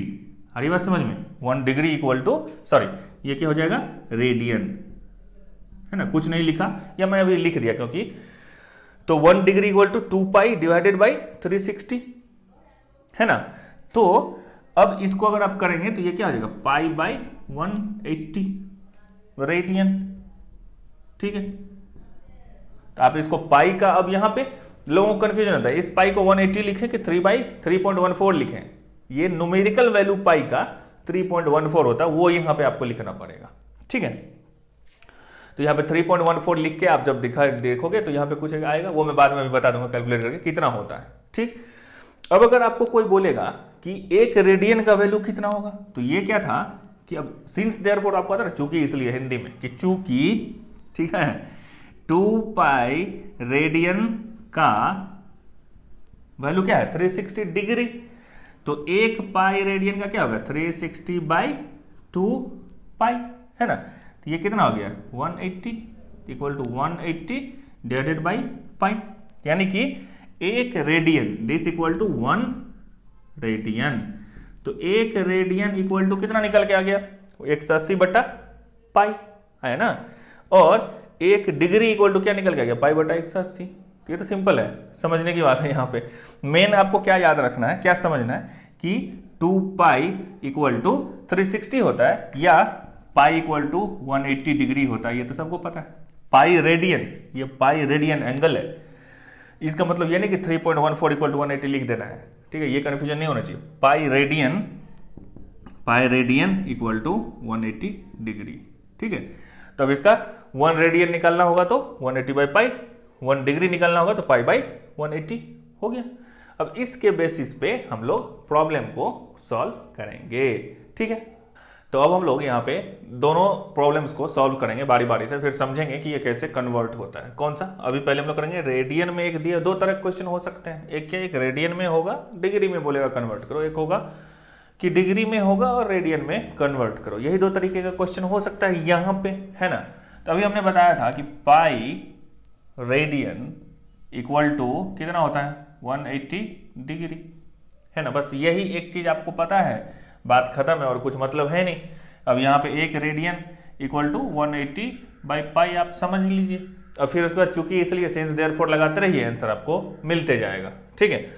अरे बात समझ में, 1 डिग्री इक्वल टू, सॉरी ये क्या हो जाएगा रेडियन, है ना, कुछ नहीं लिखा या मैं अभी लिख दिया क्योंकि, तो 1 degree equal to 2 pi divided by 360 है ना। तो अब इसको अगर आप करेंगे तो ये क्या हो जाएगा पाई बाई 180 रेडियन। ठीक है, तो आप इसको पाई का, अब यहां पे लोगों को कंफ्यूजन होता है, इस पाई को 180 लिखें कि 3/3.14 लिखें, ये न्यूमेरिकल वैल्यू पाई का 3.14 होता है, वो यहां पे आपको लिखना पड़ेगा। ठीक है, तो यहाँ पे 3.14 लिख के आप जब देखोगे तो यहाँ पे कुछ आएगा, वो मैं बाद में भी बता दूंगा कैलकुलेट करके कितना होता है। ठीक, अब अगर आपको कोई बोलेगा कि 1 रेडियन का वैल्यू कितना होगा, तो ये क्या था कि अब सिंस देयरफॉर आपको आता है ना, चूंकि इसलिए हिंदी में कि चूंकि, ठीक है, 2 पाई रेडियन का वैल्यू क्या है 360 डिग्री, तो 1 पाई रेडियन का क्या होगा 360 बाई 2 पाई, है ना। तो ये कितना हो गया 180 equal to 180 divided by pi, यानी कि 1 radian this equal to 1 radian. तो 1 रेडियन इक्वल टू कितना निकल के आ गया 180 बटा पाई, है ना। और 1 डिग्री इक्वल टू क्या निकल के आ गया पाई बटा 180। ये तो सिंपल है, समझने की बात है। यहाँ पे मेन आपको क्या याद रखना है, क्या समझना है कि 2 पाई इक्वल टू 360 होता है या पाई इक्वल टू 180 डिग्री होता है, ये तो सबको पता है। पाई रेडियन, ये पाई रेडियन एंगल है, इसका मतलब ये नहीं कि 3.14 इक्वल टू 180 लिख देना है। ठीक है, ये कंफ्यूजन नहीं होना चाहिए। Pi radian equal to 180 degree. ठीक है, तो अब इसका 1 रेडियन निकालना होगा तो 180 बाई पाई, 1 डिग्री निकालना होगा तो पाई बाई 180 हो गया। अब इसके बेसिस पे हम लोग प्रॉब्लम को सॉल्व करेंगे। ठीक है, तो अब हम लोग यहाँ पे दोनों प्रॉब्लम्स को सॉल्व करेंगे बारी बारी से, फिर समझेंगे कि ये कैसे कन्वर्ट होता है। कौन सा, अभी पहले हम लोग करेंगे रेडियन में। एक दिया, 2 तरह के क्वेश्चन हो सकते हैं, एक क्या, एक रेडियन में होगा डिग्री में बोलेगा कन्वर्ट करो, एक होगा कि डिग्री में होगा और रेडियन में कन्वर्ट करो। यही 2 तरीके का क्वेश्चन हो सकता है यहाँ पे, है ना। तो अभी हमने बताया था कि पाई रेडियन इक्वल टू कितना होता है 180 डिग्री, है ना। बस यही एक चीज आपको पता है, बात खत्म है और कुछ मतलब है नहीं। अब यहाँ पे 1 radian equal to 180 by pi आप समझ लीजिए। अब फिर उसके बाद चूंकि इसलिए सिंस देयरफॉर लगाते रहिए, आंसर आपको मिलते जाएगा। ठीक है,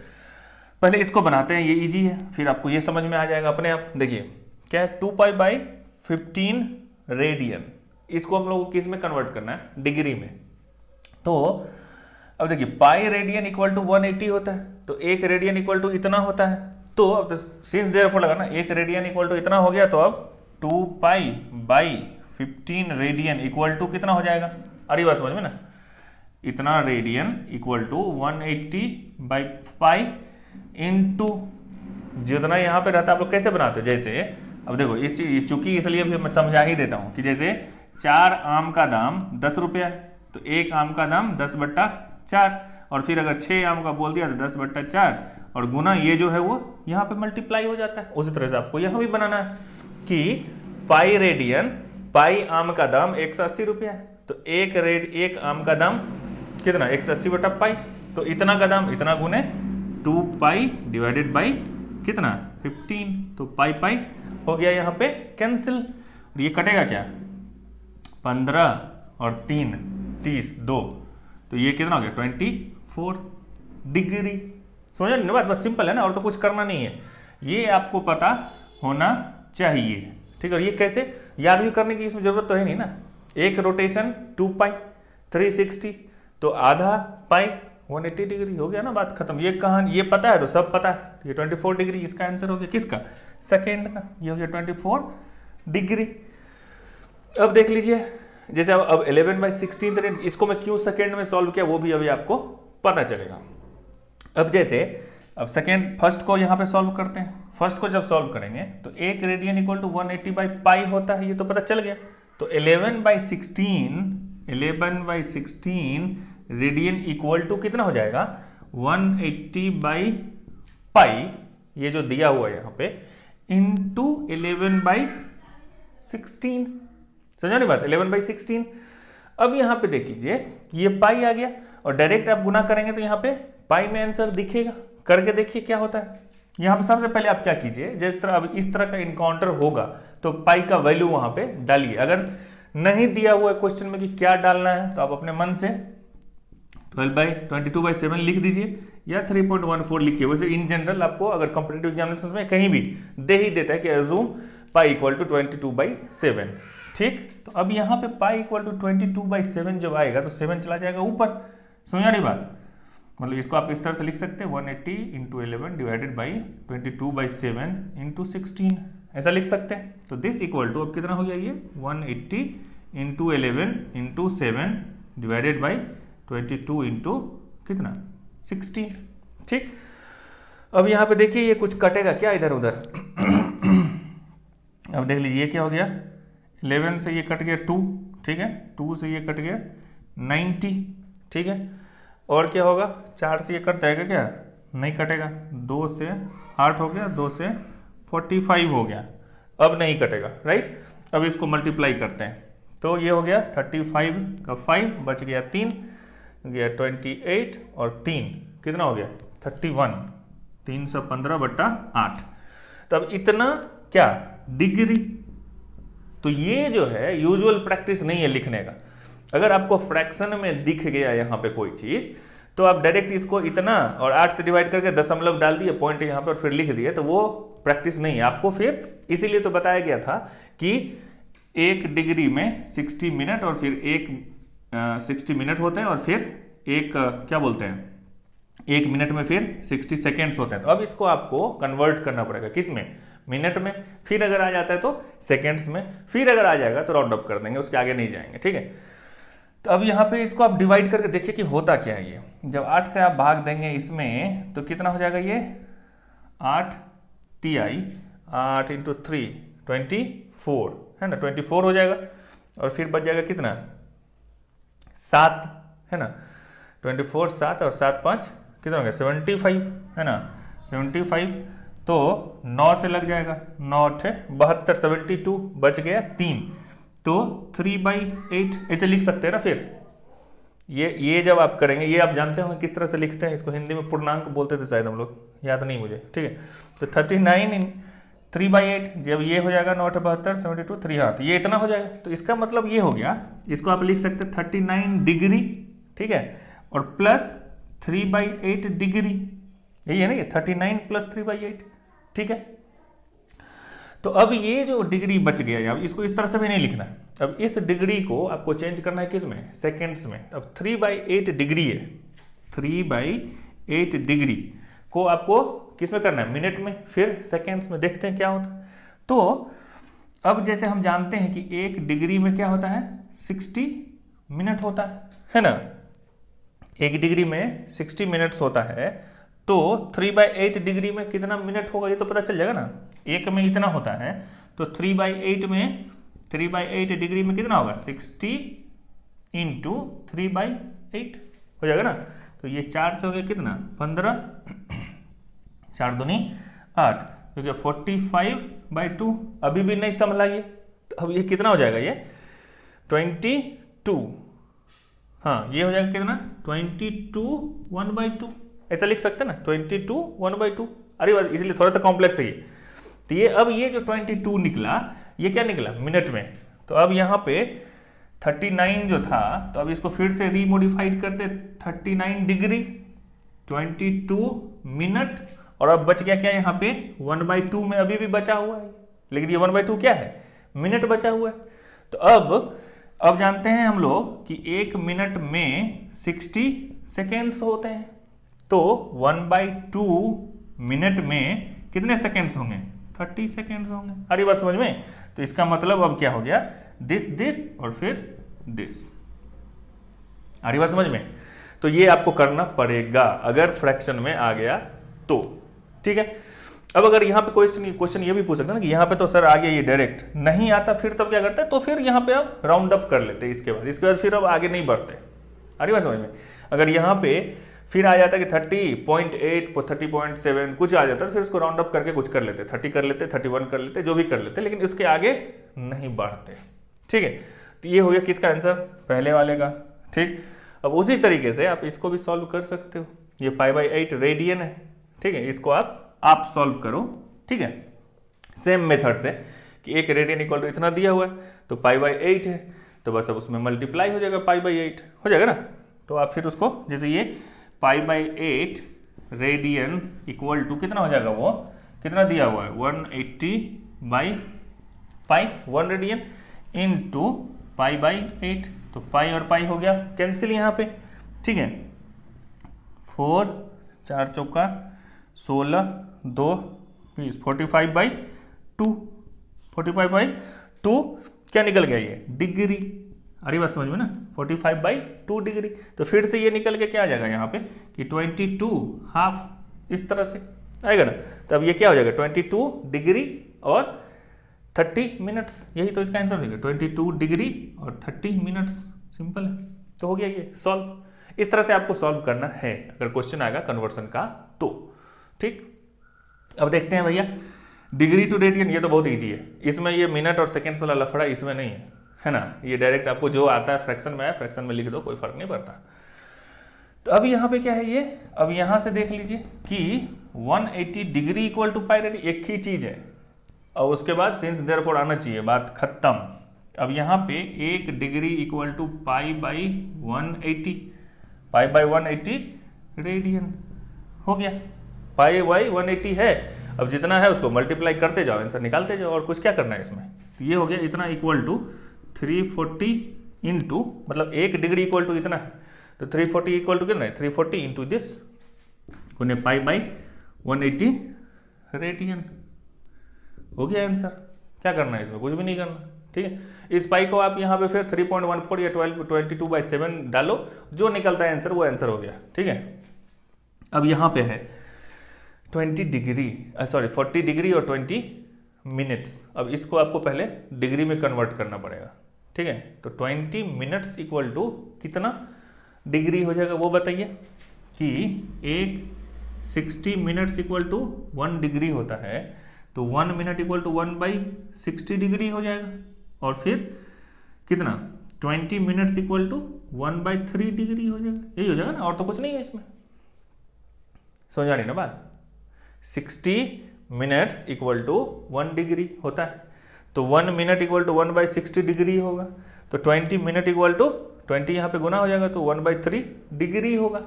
पहले इसको बनाते हैं, ये इजी है, फिर आपको ये समझ में आ जाएगा अपने आप। देखिए क्या है, 2π/15 रेडियन, इसको हम लोग किस में कन्वर्ट करना है, डिग्री में। तो अब देखिए पाई रेडियन इक्वल टू 180 होता है, तो एक रेडियन इक्वल टू इतना होता है। तो अब सिंस देयरफॉर लगा ना, एक रेडियन इक्वल टू इतना हो गया, तो अब 2π/15 रेडियन इक्वल टू कितना हो जाएगा, अरे बात समझ में ना, इतना रेडियन इक्वल टू 180/पाई इंटू जितना यहाँ पे रहता है। आप लोग कैसे बनाते हो, जैसे अब देखो इस चीज चूंकि इसलिए भी मैं समझा ही देता हूँ कि जैसे 4 आम का दाम 10 रुपया है, तो एक आम का दाम 10/4, और फिर अगर 6 आम का बोल दिया तो 10/4, और गुना ये जो है वो यहाँ पे मल्टीप्लाई हो जाता है। उसी तरह से आपको यहाँ भी बनाना है कि पाई रेडियन, पाई आम का दाम 180 रुपया है, तो एक आम का दाम कितना, 180/पाई, तो इतना का दाम इतना गुने 2π/, कितना 15, तो पाई हो गया यहाँ पे कैंसिल, और ये कटेगा क्या, 15 और 3 30 2, तो ये कितना हो गया 24 डिग्री। समझ रहे बात, बस सिंपल है ना, और तो कुछ करना नहीं है, ये आपको पता होना चाहिए, ठीक है। और ये कैसे याद भी करने की इसमें जरूरत तो है नहीं ना, एक रोटेशन 2π 360, तो आधा पाई 180 डिग्री, हो गया ना, बात खत्म। ये कहानी ये पता है तो सब पता है, ये 24 डिग्री इसका आंसर हो गया, किसका, सेकेंड का, ये हो गया 24 डिग्री। अब देख लीजिए, जैसे अब 11/16 इसको मैं क्यों सेकेंड में सॉल्व किया वो भी अभी आपको पता चलेगा। अब जैसे अब फर्स्ट को यहाँ पे सॉल्व करते हैं। फर्स्ट को जब सॉल्व करेंगे तो एक रेडियन इक्वल टू 180/पाई होता है, ये तो पता चल गया। तो 11/16 रेडियन इक्वल टू कितना हो जाएगा, 180/पाई, ये जो दिया हुआ है यहाँ पे, इंटू 11/16, समझा नहीं बात, 11/16। अब यहाँ पे देख लीजिए ये पाई आ गया, और डायरेक्ट आप गुना करेंगे तो यहाँ पे पाई में आंसर दिखेगा, करके देखिए क्या होता है। यहाँ पे सबसे पहले आप क्या कीजिए, जिस तरह अब इस तरह का इनकाउंटर होगा तो पाई का वैल्यू वहां पे डालिए। अगर नहीं दिया हुआ है क्वेश्चन में कि क्या डालना है, तो आप अपने मन से 12/22/7 लिख दीजिए, या 3.14 लिखिए। वैसे इन जनरल आपको अगर कॉम्पिटिटिव एग्जामिनेशन में कहीं भी दे ही देता है कि अज्यूम पाई इक्वल टू 22/7, ठीक। तो अब यहाँ पे पाई इक्वल टू 22/7 जब आएगा तो 7 चला जाएगा ऊपर, समझा नहीं बात, मतलब इसको आप इस तरह से लिख सकते हैं 180 × 11 डिवाइडेड बाई 22/7 × 16, ऐसा लिख सकते हैं। तो दिस इक्वल टू अब कितना हो गया, ये 180 × 11 × 7 डिवाइडेड बाई 22 × कितना 16, ठीक। अब यहाँ पे देखिए ये कुछ कटेगा क्या इधर उधर, अब देख लीजिए क्या हो गया, 11 से ये कट गया 2, ठीक है, 2 से ये कट गया 90, ठीक है, और क्या होगा, 4 से ये कट जाएगा क्या, नहीं कटेगा, 2 से 8 हो गया, 2 से 45 हो गया, अब नहीं कटेगा, राइट। अब इसको मल्टीप्लाई करते हैं, तो ये हो गया 35 का 5 बच गया 3 गया 28, और 3 कितना हो गया 31, 315/8। तो अब इतना क्या डिग्री, तो ये जो है यूजुअल प्रैक्टिस नहीं है लिखने का। अगर आपको फ्रैक्शन में दिख गया यहाँ पे कोई चीज, तो आप डायरेक्ट इसको इतना और 8 से डिवाइड करके दशमलव डाल दिए, पॉइंट यहाँ पे, और फिर लिख दिए, तो वो प्रैक्टिस नहीं है आपको। फिर इसीलिए तो बताया गया था कि 1 डिग्री में 60 मिनट, और फिर 60 मिनट होते हैं, और फिर क्या बोलते हैं, 1 मिनट में फिर 60 सेकेंड्स होते हैं। तो अब इसको आपको कन्वर्ट करना पड़ेगा, किस में, मिनट में, फिर अगर आ जाता है तो सेकेंड्स में, फिर अगर आ जाएगा तो राउंड अप कर देंगे, उसके आगे नहीं जाएंगे, ठीक है। तो अब यहाँ पे इसको आप डिवाइड करके देखिए कि होता क्या है। ये जब 8 से आप भाग देंगे इसमें तो कितना हो जाएगा, ये 8 तिहाई 8 × 3 24 है ना, 24 हो जाएगा, और फिर बच जाएगा कितना 7 है ना, 24 7 और 7 5 कितना हो गया 75 है ना, 75, तो 9 से लग जाएगा, 9 8 72, 72 बच गया 3, तो 3/8 ऐसे लिख सकते हैं ना। फिर ये जब आप करेंगे, ये आप जानते होंगे किस तरह से लिखते हैं इसको, हिंदी में पूर्णांक बोलते थे शायद हम लोग, याद नहीं मुझे, ठीक है। तो 39 × 3/8, जब ये हो जाएगा 9 8 72 72 3, हाँ, तो ये इतना हो जाएगा। तो इसका मतलब ये हो गया, इसको आप लिख सकते हैं 39 डिग्री, ठीक है, और प्लस 3/8 डिग्री, यही है ना, ये 39 + 3/8, ठीक है। तो अब ये जो डिग्री बच गया यहाँ, इसको इस तरह से भी नहीं लिखना है। अब इस डिग्री को आपको चेंज करना है किस में, सेकेंड्स में। अब 3/8 डिग्री है, 3/8 डिग्री को आपको किस में करना है, मिनट में, फिर सेकेंड्स में। देखते हैं क्या होता है। तो अब जैसे हम जानते हैं कि 1 डिग्री में क्या होता है, 60 मिनट होता है ना। 1 डिग्री में 60 मिनट्स होता है। तो 3/8 डिग्री में कितना मिनट होगा ये तो पता चल जाएगा ना। 1 में इतना होता है तो 3/8 डिग्री में कितना होगा, 60 × 3/8 हो जाएगा ना। तो ये 4 से हो गया कितना, 15, 4 दूनी 8, तो क्या 45/2। अभी भी नहीं संभला ये, तो अब ये कितना हो जाएगा, ये 22, हाँ ये हो जाएगा कितना, 22 1/2, ऐसा लिख सकते हैं ना, 22 1/2। अरे इसलिए थोड़ा सा कॉम्प्लेक्स है ये। तो ये अब ये जो 22 निकला, ये क्या निकला, मिनट में। तो अब यहाँ पे 39 जो था, तो अब इसको फिर से रीमोडिफाइड करते, 39 डिग्री 22 मिनट, और अब बच गया क्या यहाँ पे, 1/2 में अभी भी बचा हुआ है, लेकिन ये 1/2 क्या है, मिनट बचा हुआ है। तो अब जानते हैं हम लोग कि 1 मिनट में 60 सेकेंड्स होते हैं। तो 1/2 मिनट में कितने सेकेंड्स होंगे, 30 सेकेंड्स होंगे। अरे बात समझ में। तो इसका मतलब अब क्या हो गया, दिस और फिर दिस। अरे बात समझ में। तो ये आपको करना पड़ेगा अगर फ्रैक्शन में आ गया तो, ठीक है। अब अगर यहाँ पे क्वेश्चन ये भी पूछ सकते हैं ना कि यहाँ पे तो सर आ गया ये डायरेक्ट, नहीं आता फिर तब क्या करते हैं, तो फिर यहाँ पे अब राउंड अप कर लेते हैं इसके बाद फिर अब आगे नहीं बढ़ते। अरे बात समझ में। अगर यहाँ पे फिर आ जाता है कि 30.8 30.7 कुछ आ जाता है, फिर उसको राउंड अप करके कुछ कर लेते, 30 कर लेते, 31 कर लेते, जो भी कर लेते, लेकिन उसके आगे नहीं बढ़ते, ठीक है। तो ये हो गया किसका आंसर, पहले वाले का, ठीक। अब उसी तरीके से आप इसको भी सॉल्व कर सकते हो। ये π/8 रेडियन है, ठीक है, इसको आप सॉल्व करो, ठीक है, सेम मेथड से कि 1 रेडियन इक्वल टू इतना दिया हुआ है, तो π/8 है, तो बस अब उसमें मल्टीप्लाई हो जाएगा, π/8 हो जाएगा ना। तो आप फिर उसको जैसे ये π/8 रेडियन इक्वल टू कितना हो जाएगा, वो कितना दिया हुआ है, 180/π 1 रेडियन इनटू π/8, तो पाई और पाई हो गया कैंसिल यहाँ पे, ठीक है। 4 4 चौका 16 2 20 45/2 45/2 क्या निकल गया ये, डिग्री। अरे बात समझ में ना, 45/2 डिग्री। तो फिर से ये निकल के क्या आ जाएगा यहाँ पे कि 22 हाफ, इस तरह से आएगा ना। तो अब ये क्या हो जाएगा, 22 डिग्री और 30 मिनट्स, यही तो इसका आंसर हो जाएगा, 22 डिग्री और 30 मिनट्स। सिंपल है, तो हो गया ये सॉल्व। इस तरह से आपको सॉल्व करना है अगर क्वेश्चन आएगा कन्वर्सन का तो, ठीक। अब देखते हैं भैया, डिग्री टू रेडियन ये तो बहुत इजी है, इसमें ये मिनट और सेकेंड्स वाला लफड़ा इसमें नहीं है ना। ये डायरेक्ट आपको जो आता है फ्रैक्शन में आया, फ्रैक्शन में लिख दो, कोई फर्क नहीं पड़ता। तो अब यहाँ पे क्या है ये, अब यहाँ से देख लीजिए कि 180 degree equal to pi radian, एक ही चीज है, और उसके बाद सिंस देयरफॉर आना चाहिए, बात खत्म। अब यहाँ पे 1 डिग्री इक्वल टू π/180, π/180 रेडियन हो गया, π/180 है। अब जितना है उसको मल्टीप्लाई करते जाओ, आंसर निकालते जाओ, और कुछ क्या करना है इसमें। तो ये हो गया इतना इक्वल टू 340 इंटू, मतलब 1 डिग्री इक्वल टू इतना है, तो 340 इक्वल टू कितना है, 340 इंटू दिस उन्हें π/180 रेडियन हो गया आंसर। क्या करना है इसमें, कुछ भी नहीं करना, ठीक है। इस पाई को आप यहाँ पे फिर 3.14 या 22/7 डालो, जो निकलता है आंसर वो आंसर हो गया, ठीक है। अब यहाँ पे है 40 डिग्री और 20 मिनट्स। अब इसको आपको पहले डिग्री में कन्वर्ट करना पड़ेगा, ठीक है। तो 20 मिनट्स इक्वल टू कितना डिग्री हो जाएगा वो बताइए, कि एक 60 मिनट्स इक्वल टू 1 डिग्री होता है, तो 1 मिनट इक्वल टू 1/60 डिग्री हो जाएगा, और फिर कितना 20 मिनट्स इक्वल टू 1/3 डिग्री हो जाएगा, यही हो जाएगा ना, और तो कुछ नहीं है इसमें। समझ आ रही ना बात। 60 मिनट्स इक्वल टू 1 डिग्री होता है, तो 1 मिनट इक्वल टू 1/60 डिग्री होगा, तो 20 मिनट इक्वल टू 20 यहाँ पे गुना हो जाएगा, तो 1/3 डिग्री होगा।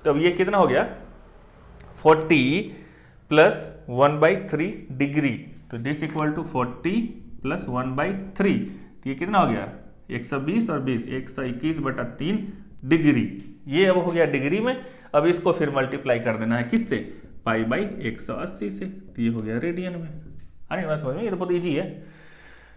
तो अब ये कितना हो गया, 40 प्लस 1/3 डिग्री, तो दिस इक्वल टू 40 प्लस 1/3, तो ये कितना हो गया 120 और 20 121/3 डिग्री। ये अब हो गया डिग्री में। अब इसको फिर मल्टीप्लाई कर देना है किससे, π/180 से, तो ये हो गया रेडियन में। अरे बात समझ में, ये तो बहुत ईजी है।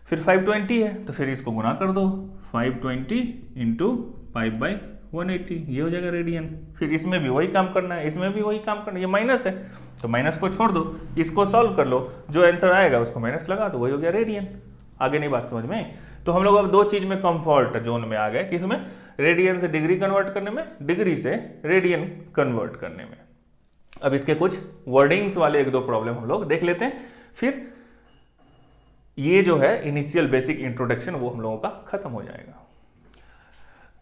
फिर 520 है तो फिर इसको गुना कर दो, 520 इंटू π/180, ये हो जाएगा रेडियन। फिर इसमें भी वही काम करना है, इसमें भी वही काम करना है, ये माइनस है तो माइनस को छोड़ दो, इसको सॉल्व कर लो, जो आंसर आएगा उसको माइनस लगा दो, वही हो गया रेडियन। आगे नहीं बात समझ में। तो हम लोग अब दो चीज में कंफर्ट जोन में आ गए, किसमें, रेडियन से डिग्री कन्वर्ट करने में, डिग्री से रेडियन कन्वर्ट करने में। अब इसके कुछ वर्डिंग्स वाले एक दो प्रॉब्लम हम लोग देख लेते हैं, फिर ये जो है इनिशियल बेसिक इंट्रोडक्शन वो हम लोगों का खत्म हो जाएगा।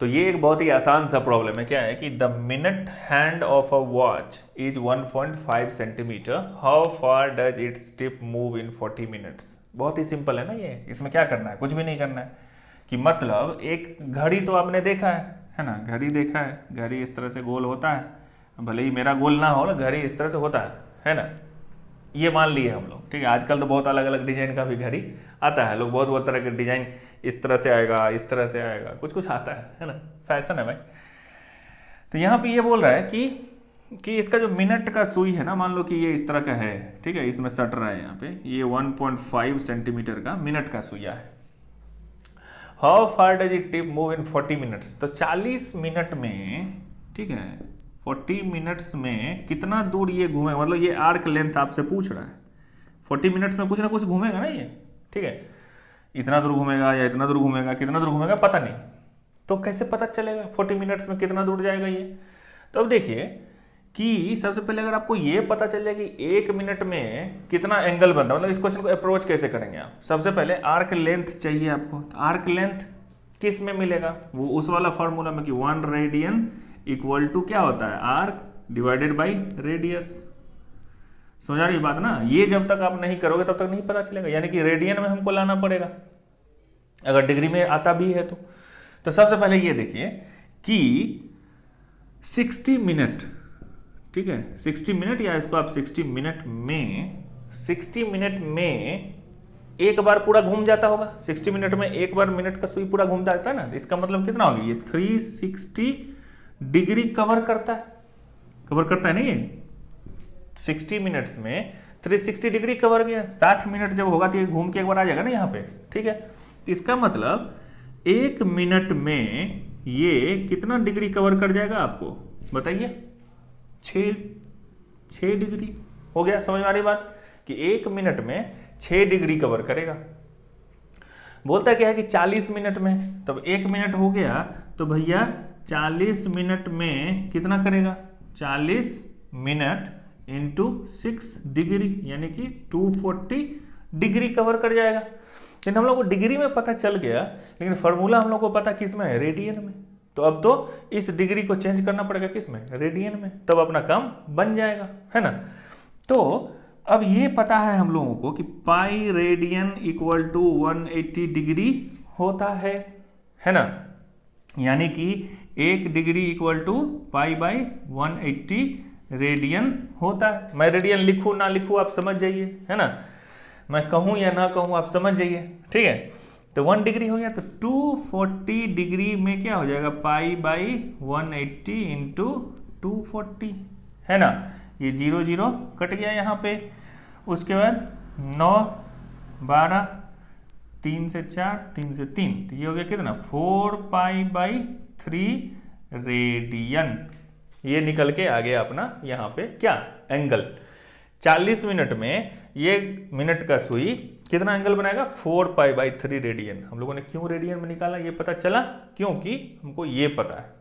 तो ये एक बहुत ही आसान सा प्रॉब्लम है, क्या है कि the minute hand of a watch is 1.5 centimetre, how far does its tip move in 40 minutes. बहुत ही सिंपल है ना ये, इसमें क्या करना है, कुछ भी नहीं करना है। कि मतलब एक घड़ी तो आपने देखा है ना, घड़ी देखा है, घड़ी इस तरह से गोल होता है, भले ही मेरा गोल ना हो, घड़ी इस तरह से होता है ना, ये मान लिए हम लोग, ठीक है। आजकल तो बहुत अलग अलग डिजाइन का भी घड़ी आता है, लोग बहुत बहुत तरह के डिजाइन, इस तरह से आएगा, इस तरह से आएगा, कुछ कुछ आता है ना, फैशन है भाई। तो यहाँ पे ये बोल रहा है कि इसका जो मिनट का सुई है ना, मान लो कि ये इस तरह का है, ठीक है, इसमें सट रहा है यहाँ पे, ये 1.5 सेंटीमीटर का मिनट का सुइया है। How far does it tip move in 40 minutes, तो 40 मिनट में, ठीक है, 40 मिनट्स में कितना दूर ये घूमेगा, मतलब ये आर्क लेंथ आपसे पूछ रहा है। 40 मिनट्स में कुछ ना कुछ घूमेगा ना ये, ठीक है, इतना दूर घूमेगा या इतना दूर घूमेगा, कितना दूर घूमेगा पता नहीं, तो कैसे पता चलेगा 40 मिनट्स में कितना दूर जाएगा ये। तो अब देखिए कि सबसे पहले अगर आपको ये पता चल जाए कि 1 मिनट में कितना एंगल बनता है, मतलब इस क्वेश्चन को अप्रोच कैसे करेंगे आप, सबसे पहले आर्क लेंथ चाहिए आपको। तो आर्क लेंथ किस में मिलेगा, वो उस वाला फॉर्मूला में कि 1 रेडियन इक्वल टू क्या होता है, आर्क डिवाइडेड बाई रेडियस। समझ आ रही बात ना, ये जब तक आप नहीं करोगे तब तक नहीं पता चलेगा, यानी कि रेडियन में हमको लाना पड़ेगा अगर डिग्री में आता भी है तो सबसे पहले ये देखिए कि 60 मिनट, ठीक है, 60 मिनट, या इसको आप 60 मिनट में एक बार पूरा घूम जाता होगा। 60 मिनट में एक बार मिनट का सुई पूरा घूम जाता है ना, इसका मतलब कितना होगा, ये 360 डिग्री कवर करता है ना ये। 60 मिनट्स में 360 डिग्री कवर किया, 60 मिनट जब होगा तो ये घूम के एक बार आ जाएगा ना यहाँ पे, ठीक है। तो इसका मतलब 1 मिनट में ये कितना डिग्री कवर कर जाएगा आपको बताइए, 6 डिग्री हो गया। समझ में आ रही बात कि 1 मिनट में 6 डिग्री कवर करेगा। बोलता क्या है कि 40 मिनट में, तब 1 मिनट हो गया तो भैया 40 मिनट में कितना करेगा, 40 मिनट इंटू 6 डिग्री, यानी कि 240 डिग्री कवर कर जाएगा। लेकिन हम लोग को डिग्री में पता चल गया, लेकिन फॉर्मूला हम लोग को पता किस में है, रेडियन में। तो अब तो इस डिग्री को चेंज करना पड़ेगा किस में, रेडियन में, तब अपना काम बन जाएगा, है ना। तो अब ये पता है हम लोगों को कि pi radian equal to 180 degree होता है ना, यानी कि 1 डिग्री इक्वल टू π/180 रेडियन होता है। मैं रेडियन लिखूं ना लिखूं आप समझ जाइए, है ना, मैं कहूं या ना कहूं आप समझ जाइए, ठीक है। तो 1 डिग्री हो गया, तो 240 डिग्री में क्या हो जाएगा, π/180 इंटू 240, है ना। ये 0 0 कट गया यहाँ पे, उसके बाद 9 12 3 से 4 3 से 3, तो ये हो गया कितना, 4π/3 रेडियन। ये निकल के आ गया अपना यहाँ पे क्या, एंगल। 40 मिनट में ये मिनट का सुई कितना एंगल बनाएगा, 4π/3 रेडियन। हम लोगों ने क्यों रेडियन में निकाला ये पता चला, क्योंकि हमको ये पता है।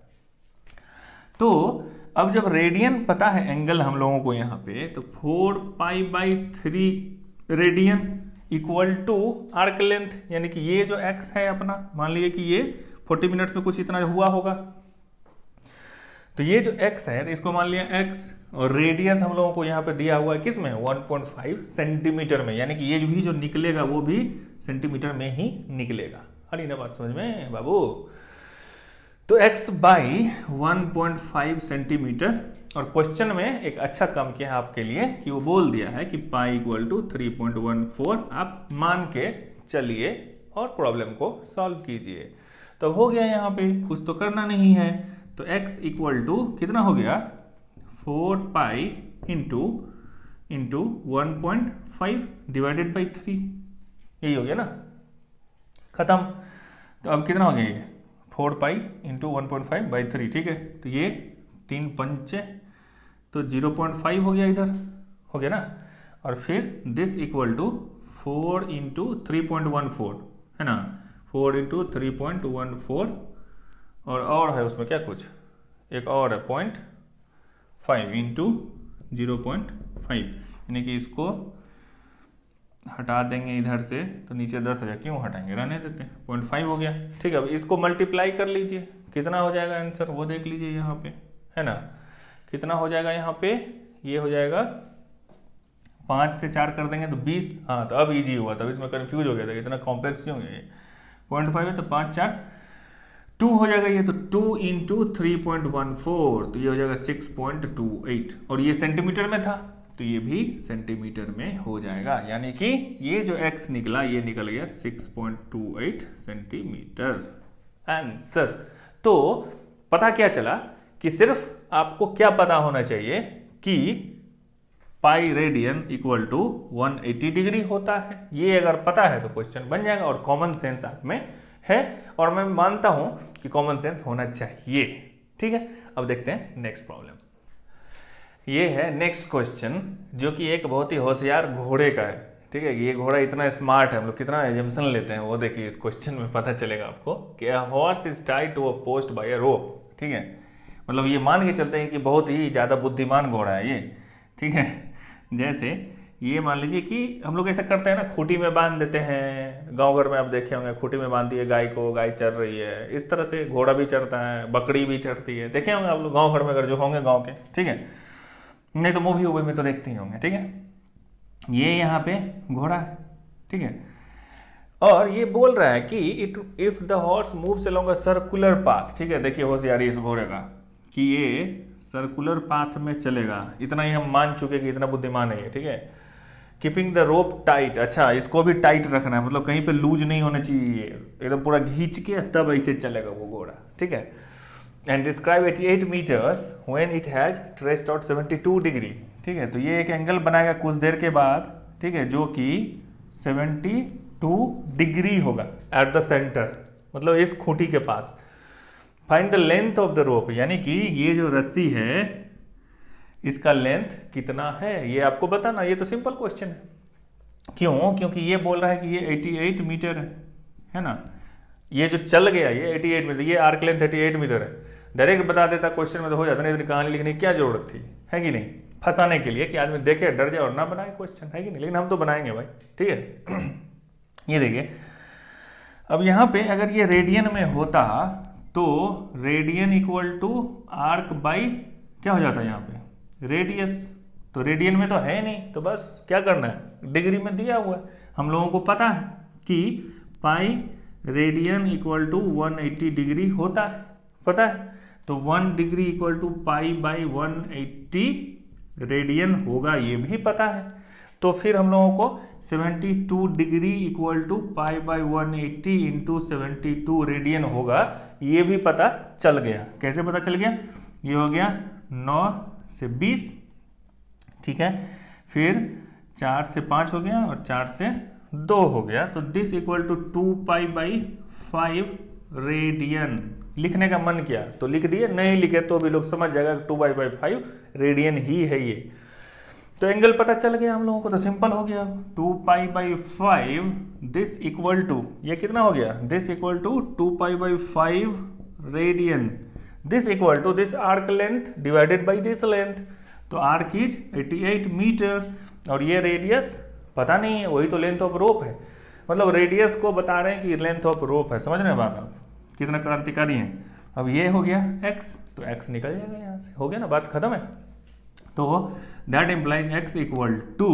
तो अब जब रेडियन पता है एंगल हम लोगों को यहाँ पे, तो 4π/3 radian equal to arc length, यानी कि ये जो x है अपना, मान लीजिए कि ये 40 मिनट्स में कुछ इतना हुआ होगा, तो ये जो x है इसको मान लिया x, और रेडियस हम लोगों को यहाँ पे दिया हुआ है किस में, 1.5 सेंटीमीटर में, यानी कि ये भी जो निकलेगा वो भी सेंटीमीटर में ही निकलेगा। अरे ना बात समझ में बाबू। तो x बाई 1.5 सेंटीमीटर और क्वेश्चन में एक अच्छा काम किया है आपके लिए कि वो बोल दिया है कि पाई इक्वल टू 3.14 आप मान के चलिए और प्रॉब्लम को सॉल्व कीजिए। तो हो गया, यहाँ पे कुछ तो करना नहीं है। तो x इक्वल टू कितना हो गया 4 पाई इंटू 1.5 डिवाइडेड बाई 3, यही हो गया ना, खत्म। तो अब कितना हो गया ये 4 पाई इंटू 1.5 बाई 3, ठीक है। तो ये 3 पंचे तो 0.5 हो गया, इधर हो गया ना। और फिर दिस इक्वल टू 4 इंटू 3.14 है ना, 4 इंटू 3.14 और है उसमें क्या कुछ एक और है 0.5 इंटू 0.5, यानी कि इसको हटा देंगे इधर से तो नीचे 10,000, क्यों हटाएंगे, रहने देते हैं, 0.5 हो गया, ठीक है। अब इसको मल्टीप्लाई कर लीजिए, कितना हो जाएगा आंसर वो देख लीजिए यहाँ पे, है ना। कितना हो जाएगा यहाँ पे, ये हो जाएगा 5 से 4 कर देंगे तो 20। हाँ, तो अब इजी हुआ, तब इसमें कंफ्यूज हो गया था इतना कॉम्प्लेक्स क्यों है। 0.5 है तो 5 4 2 हो जाएगा ये, तो 2 इंटू 3.14 तो ये हो जाएगा 6.28, और ये सेंटीमीटर में था तो ये भी सेंटीमीटर में हो जाएगा, यानी कि ये जो x निकला ये निकल गया 6.28 सेंटीमीटर आंसर। तो पता क्या चला कि सिर्फ आपको क्या पता होना चाहिए कि pi radian equal to 180 degree होता है। ये अगर पता है तो क्वेश्चन बन जाएगा, और कॉमन सेंस आप में है, और मैं मानता हूं कि कॉमन सेंस होना चाहिए, ठीक है। अब देखते हैं नेक्स्ट प्रॉब्लम। ये है नेक्स्ट क्वेश्चन, जो कि एक बहुत ही होशियार घोड़े का है, ठीक है। ये घोड़ा इतना स्मार्ट है, हम लोग कितना एजम्पशन लेते हैं वो देखिए इस क्वेश्चन में पता चलेगा आपको कि a horse is tied to a post by a rope, ठीक है। मतलब ये मान के चलते हैं कि बहुत ही ज़्यादा बुद्धिमान घोड़ा है ये, ठीक है। जैसे ये मान लीजिए कि हम लोग ऐसा करते हैं ना, खूंटी में बांध देते हैं, गांव घर में आप देखे होंगे, खूंटी में बांध दिए गाय को, गाय चर रही है, इस तरह से घोड़ा भी चरता है, बकरी भी चरती है, देखे होंगे आप लोग गांव घर में अगर जो होंगे गांव के, ठीक है। नहीं तो मूवी वूवी में तो देखते ही होंगे, ठीक है। ये यहाँ पे घोड़ा है, ठीक है, और ये बोल रहा है कि if the horse moves along a circular path, ठीक है। देखिए होशियारी इस घोड़े का कि ये सर्कुलर पाथ में चलेगा, इतना ही हम मान चुके कि इतना बुद्धिमान है ये, ठीक है। कीपिंग द रोप टाइट, अच्छा इसको भी टाइट रखना है, मतलब कहीं पे लूज नहीं होना चाहिए, एकदम पूरा खींच के तब ऐसे चलेगा वो घोड़ा, ठीक है। And describe 88 metres when it has traced out 72 degree, ठीक है। तो ये एक एंगल बनाएगा कुछ देर के बाद, ठीक है, जो कि 72 डिग्री होगा एट द सेंटर, मतलब इस खूंटी के पास। Find the length of the rope, यानी कि ये जो रस्सी है इसका लेंथ कितना है ये आपको बताना। ये तो सिंपल क्वेश्चन है, क्यों, क्योंकि ये बोल रहा है कि ये 88 मीटर है ना, ये जो चल गया ये 88 मीटर, ये आर्क लेंथ 88 मीटर है। डायरेक्ट बता देता क्वेश्चन में तो हो जाता, नहीं इतनी कहानी लिखने की क्या जरूरत थी, है कि नहीं, फंसाने के लिए कि आदमी देखे डर जाए और ना बनाए क्वेश्चन, है कि नहीं, लेकिन हम तो बनाएंगे भाई, ठीक है। ये देखिए अब यहाँ पे अगर ये रेडियन में होता तो radian equal to arc by क्या हो जाता है यहाँ पे रेडियस, तो रेडियन में तो है नहीं, तो बस क्या करना है डिग्री में दिया हुआ है। हम लोगों को पता है कि pi radian equal to 180 degree होता है, पता है, तो 1 degree equal to pi by 180 radian होगा, ये भी पता है। तो फिर हम लोगों को 72 degree equal to pi by 180 into 72 radian होगा, ये भी पता चल गया। कैसे पता चल गया, ये हो गया 9 से 20, ठीक है, फिर 4 से 5 हो गया और 4 से 2 हो गया, तो this equal to 2 pi by 5 radian. लिखने का मन किया तो लिख दिए, नहीं लिखे तो भी लोग समझ जाएगा 2 पाई बाई 5 रेडियन ही है ये। तो एंगल पता चल गया हम लोगों को, तो सिंपल हो गया 2 pi by 5 this equal to ये कितना हो गया, this equal to 2 pi by 5 radian, this equal to this arc length divided by this length, तो आर्क इज 88 मीटर और ये रेडियस पता नहीं है, वही तो लेंथ ऑफ रोप है, मतलब रेडियस को बता रहे हैं कि लेंथ ऑफ रोप है। समझ रहे हैं बात आप, कितना क्रांतिकारी है। अब ये हो गया x, तो x निकल जाएगा यहाँ से, हो गया ना, बात खत्म है। तो that implies x equal to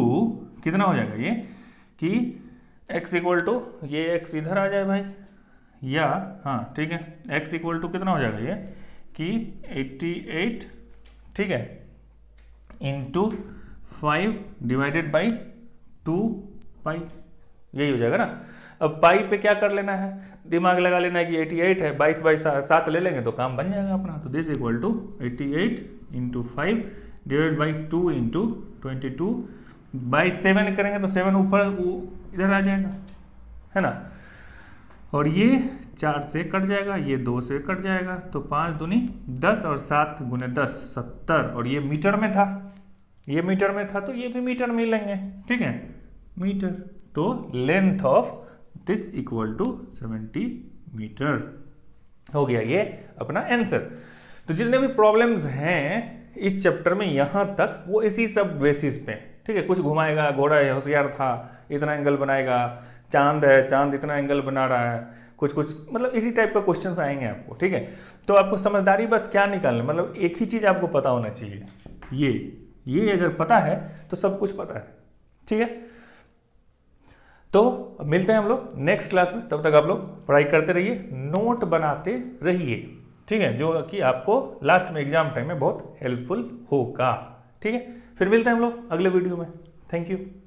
कितना हो जाएगा ये कि x इक्वल टू ये x इधर आ जाए भाई, या हाँ ठीक है, x इक्वल टू कितना हो जाएगा ये कि 88, ठीक है, इंटू 5 डिवाइडेड बाई 2 पाई, यही हो जाएगा ना। अब पाई पे क्या कर लेना है, दिमाग लगा लेना है कि 88 है, 22 बाई 7 ले लेंगे तो काम बन जाएगा अपना। तो this equal to 88 into 5 divide by 2 into 22 by 7 करेंगे तो 7 ऊपर इधर आ जाएगा, है ना। और ये 4 से कट जाएगा, ये 2 से कट जाएगा, तो 5 दूनी 10 और 7 गुने 10 70। और ये मीटर में था, ये मीटर में था तो ये भी मीटर में लेंगे, ठीक है, मीटर। तो length of this equal to 70 metre हो गया ये अपना आंसर। तो जितने भी प्रॉब्लम्स हैं इस चैप्टर में यहाँ तक वो इसी सब बेसिस पे, ठीक है। कुछ घुमाएगा, घोड़ा है होशियार था इतना एंगल बनाएगा, चांद है चांद इतना एंगल बना रहा है, कुछ मतलब इसी टाइप का क्वेश्चंस आएंगे आपको, ठीक है। तो आपको समझदारी बस क्या निकालना, मतलब एक ही चीज आपको पता होना चाहिए, ये अगर पता है तो सब कुछ पता है, ठीक है। तो मिलते हैं हम लोग नेक्स्ट क्लास में, तब तक आप लोग पढ़ाई करते रहिए, नोट बनाते रहिए, ठीक है, जो कि आपको लास्ट में एग्जाम टाइम में बहुत हेल्पफुल होगा, ठीक है। फिर मिलते हैं हम लोग अगले वीडियो में। Thank you.